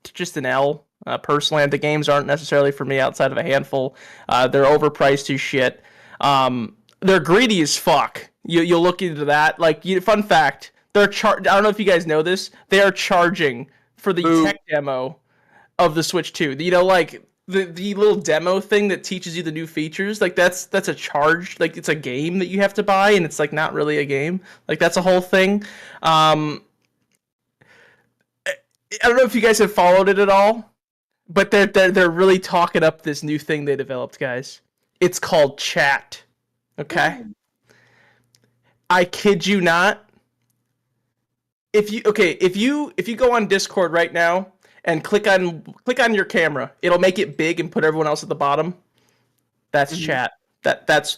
just an L. Personally, the games aren't necessarily for me outside of a handful. They're overpriced as shit. They're greedy as fuck. You'll look into that. Like, fun fact, I don't know if you guys know this. They are charging for the Ooh. tech demo of the Switch 2. Like the little demo thing that teaches you the new features. Like that's a charge. Like it's a game that you have to buy, and it's like not really a game. Like that's a whole thing. I don't know if you guys have followed it at all, but they're really talking up this new thing they developed, guys. It's called Chat. Okay. I kid you not. If you go on Discord right now and click on your camera, it'll make it big and put everyone else at the bottom. That's Chat. That's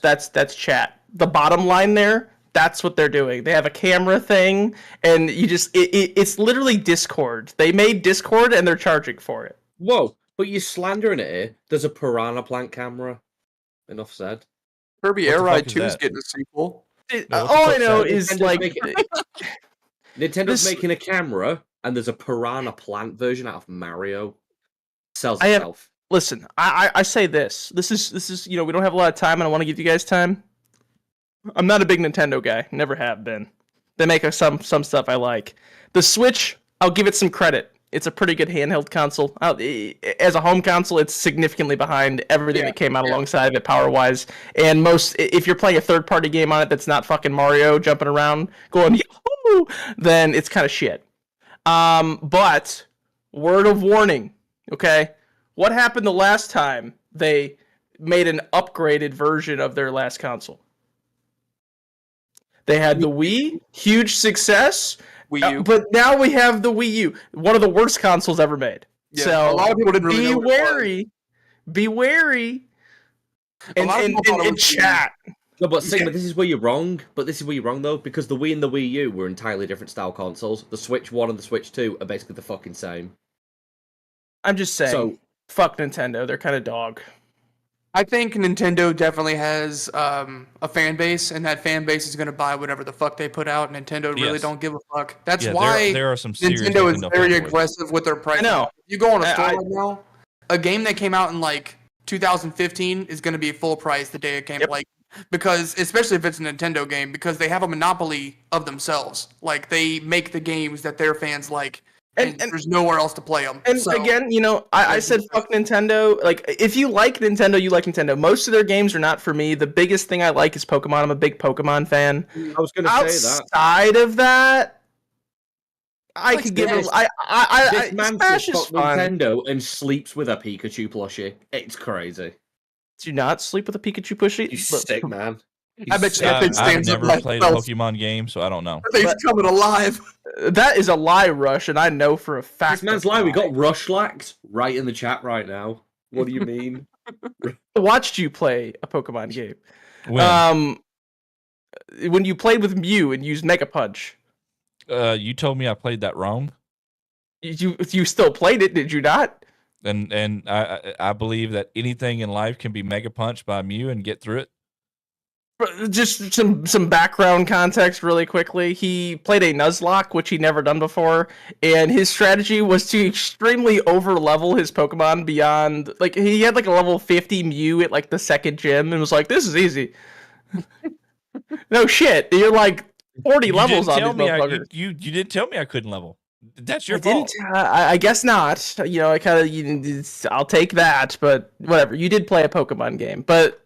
Chat. The bottom line there, that's what they're doing. They have a camera thing, and it's literally Discord. They made Discord and they're charging for it. Whoa, but you're slandering it here. There's a piranha plant camera. Enough said. Kirby What the Air fuck Ride is 2 is that? getting a sequel. what the All I fuck's know that? is Nintendo's like making- Nintendo's This- making a camera, and there's a piranha plant version out of Mario. Sells I have- itself. listen, I say this. This is we don't have a lot of time, and I want to give you guys time. I'm not a big Nintendo guy. Never have been. They make some stuff I like. The Switch, I'll give it some credit. It's a pretty good handheld console. As a home console, it's significantly behind everything that came out alongside of it power-wise. And if you're playing a third-party game on it that's not fucking Mario jumping around going yahoo, then it's kind of shit. But word of warning, okay? What happened the last time they made an upgraded version of their last console? They had the Wii, huge success. Wii U. But now we have the Wii U, one of the worst consoles ever made. Yeah, So a lot of people didn't really know what it was. Be wary, A lot of people thought it and was chat. No, but Sigma, this is where you're wrong. But this is where you're wrong, though, because the Wii and the Wii U were entirely different style consoles. The Switch 1 and the Switch 2 are basically the fucking same. I'm just saying, So- fuck Nintendo. They're kind of dog. I think Nintendo definitely has a fan base, and that fan base is going to buy whatever the fuck they put out. Nintendo really Yes. don't give a fuck. That's Yeah, why there are some serious Nintendo is very fanboys. aggressive with their pricing. I know. You go on a store I- right now, a game that came out in like 2015 is going to be full price the day it came. Yep. Like, because especially if it's a Nintendo game, because they have a monopoly of themselves. Like, they make the games that their fans like, and there's nowhere else to play them. And again, I said fuck Nintendo. Like, if you like Nintendo, you like Nintendo. Most of their games are not for me. The biggest thing I like is Pokemon. I'm a big Pokemon fan. I was going to say that. Outside of that, I Like could give it. Smash. This man Smash says is fuck fun. Nintendo and sleeps with a Pikachu plushie. It's crazy. Do you not sleep with a Pikachu plushie? You sick, man. I bet you that thing I've stands up never like played a itself. Pokemon game, so I don't know. That thing's coming alive. That is a lie, Rush, and I know for a fact. This man's that's lying. We a lie. got Rushlacked right in the chat right now. What do you mean? I watched you play a Pokemon game. When When you played with Mew and used Mega Punch, you told me I played that wrong, you still played it, did you not? and I believe that anything in life can be mega punched by Mew and get through it. Just some background context really quickly. He played a Nuzlocke, which he'd never done before, and his strategy was to extremely over-level his Pokemon beyond... Like, he had like a level 50 Mew at like the second gym and was like, this is easy. No shit, you're like 40 levels on these motherfuckers. You didn't tell me I couldn't level. That's your I fault. didn't. I guess not. I kind of. I'll take that, but whatever. You did play a Pokemon game, but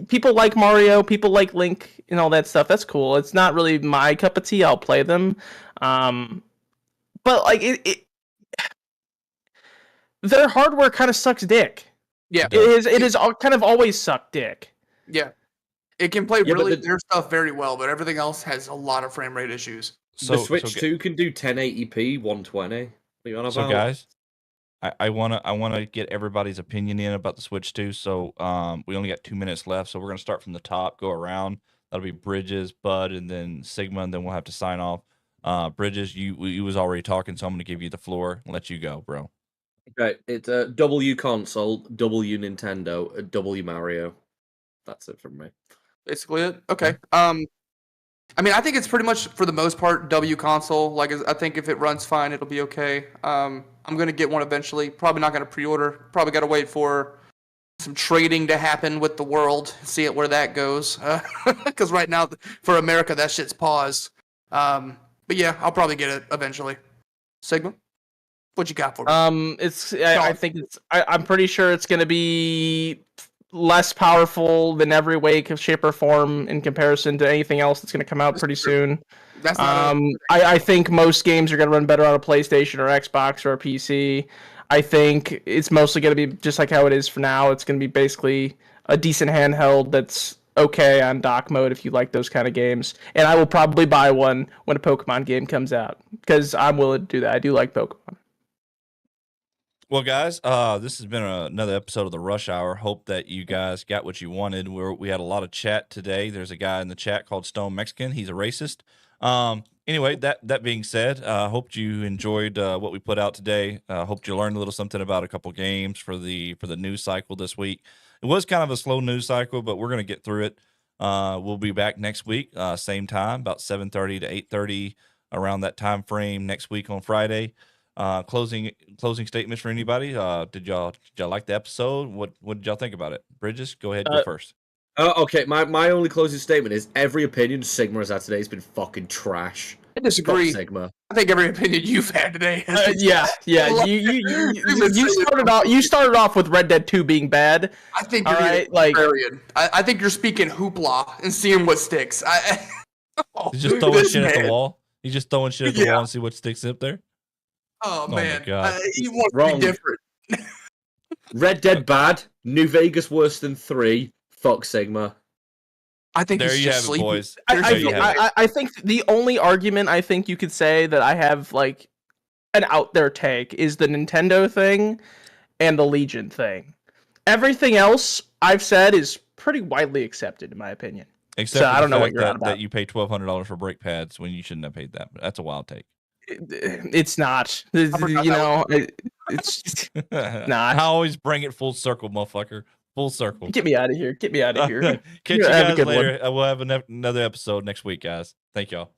people like Mario, people like Link, and all that stuff. That's cool. It's not really my cup of tea. I'll play them, but like their hardware kind of sucks dick. Yeah, It is all kind of always sucked dick. yeah. It can play Yeah, but really the- their stuff very well, but everything else has a lot of frame rate issues. The Switch 2 can do 1080p 120. What are you on about? So guys, I wanna get everybody's opinion in about the Switch 2. So we only got 2 minutes left, so we're gonna start from the top, go around. That'll be Bridges, Bud, and then Sigma, and then we'll have to sign off. Bridges, you was already talking, so I'm gonna give you the floor and let you go, bro. Okay, it's a W console, W Nintendo, W Mario. That's it from me. Basically it. Okay. I mean, I think it's pretty much for the most part W console. Like, I think if it runs fine, it'll be okay. I'm gonna get one eventually. Probably not gonna pre-order. Probably gotta wait for some trading to happen with the world. See it where that goes. Because right now for America that shit's paused. But yeah, I'll probably get it eventually. Sigma, what you got for me? I think it's. I'm pretty sure it's gonna be less powerful than every way, shape, or form in comparison to anything else that's going to come out pretty soon. That's not I think most games are going to run better on a PlayStation or Xbox or a PC. I think it's mostly going to be just like how it is for now. It's going to be basically a decent handheld that's okay on dock mode if you like those kind of games. And I will probably buy one when a Pokemon game comes out because I'm willing to do that. I do like Pokemon. Well, guys, this has been another episode of the Rush Hour. Hope that you guys got what you wanted. We had a lot of chat today. There's a guy in the chat called Stone Mexican. He's a racist. Anyway, that being said, hope you enjoyed what we put out today. Hope you learned a little something about a couple games for the news cycle this week. It was kind of a slow news cycle, but we're going to get through it. We'll be back next week, same time, about 7:30 to 8:30, around that time frame next week on Friday. Closing statements for anybody. Did y'all like the episode? What did y'all think about it? Bridges, go ahead, go first. Okay, my only closing statement is every opinion Sigma has had today has been fucking trash. I disagree. Fuck Sigma. I think every opinion you've had today. Has been Yeah. You started off with Red Dead 2 being bad. I think All you're right, like- contrarian. I think you're speaking hoopla and seeing what sticks. He's just throwing this shit at the man. wall. He's just throwing shit at the Yeah. wall and see what sticks up there. Oh my man, God. he wants to Wrong. be different. Red Dead bad. New Vegas worse than 3. Fuck Sigma. I think There he's you just have it, sleeping. boys. There's There you have it. I think the only argument I think you could say that I have like an out there take is the Nintendo thing and the Legion thing. Everything else I've said is pretty widely accepted in my opinion. Except So for I don't the know what fact you're on that about. you pay $1,200 for brake pads when you shouldn't have paid that. But that's a wild take. It's not. forgot You that know, it's I always bring it full circle, motherfucker. Full circle. get me out of here. Get me out of here. Catch you Have a guys good one. later. We'll have another episode next week, guys. Thank y'all.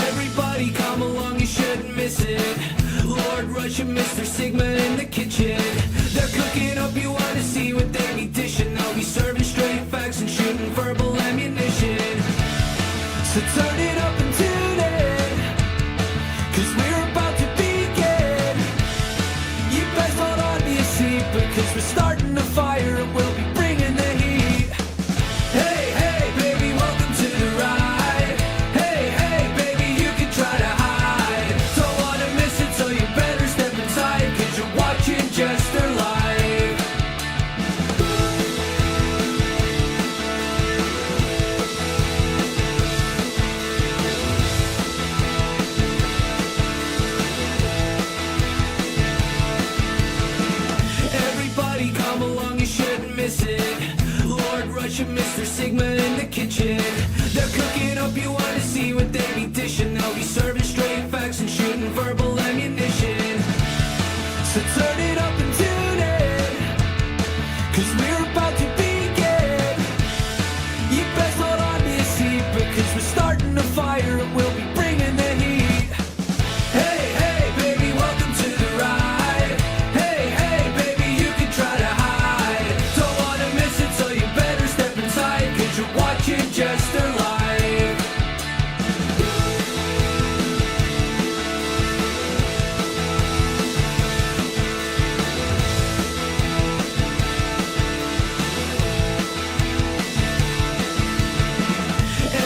Everybody come along, you shouldn't miss it. Lord Rush and Mr. Sigma in the kitchen. They're cooking up, you wanna see what they be dishing. They'll be serving straight facts and shooting verbal ammunition. So turn it up and tune in, 'cause we're about to begin. You best hold on to your seat, because we're starting a fire and we'll be bringing the heat. Hey, hey, baby, welcome to the ride. Hey, hey, baby, you can try to hide. Don't wanna miss it, so you better step inside, 'cause you're watching Jester live. Everybody come along, you shouldn't miss it. Lord Rush and Mr. Sigma in the kitchen. They're cooking up, you wanna see what they be dishing. They'll be serving straight facts and shooting verbal ammunition. So turn it up and tune in, 'cause we're about to begin. You best hold on to your seat, because we're starting a fire and we'll be bringing the heat. Hey, hey, baby, welcome to the ride. Hey, hey, baby, you can try to hide. Don't wanna miss it, so you better step inside, 'cause you're watching Jester live.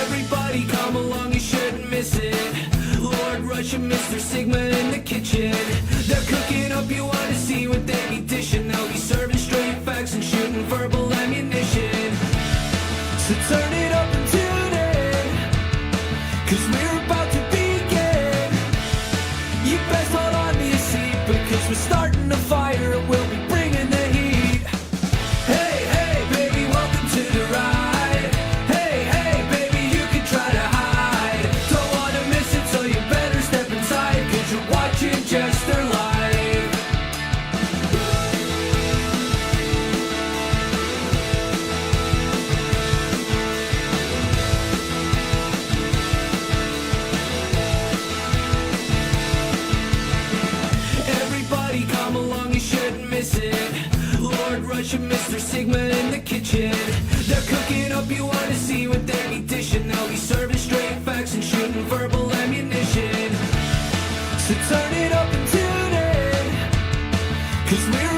Everybody come along, you shouldn't miss it. Lord Rush and Mr. Sigma in the kitchen. They're cooking up, you wanna see what they be dishing. They'll be serving straight facts and shooting verbal ammunition. So turn it up and tune in, 'cause we're about to begin. You best hold on to your seat, because we're starting a fire and we'll be bringing the heat. Hey, hey, baby, welcome to the ride. Hey, hey, baby, you can try to hide. Don't wanna miss it, so you better step inside, 'cause you're watching Jester live. Everybody come along, you shouldn't miss it. Lord Rush and Mr. Sigma in the kitchen. They're cooking up, you wanna see what they be dishing. They'll be serving straight facts and shooting verbal ammunition. So turn it up and tune in, 'cause we're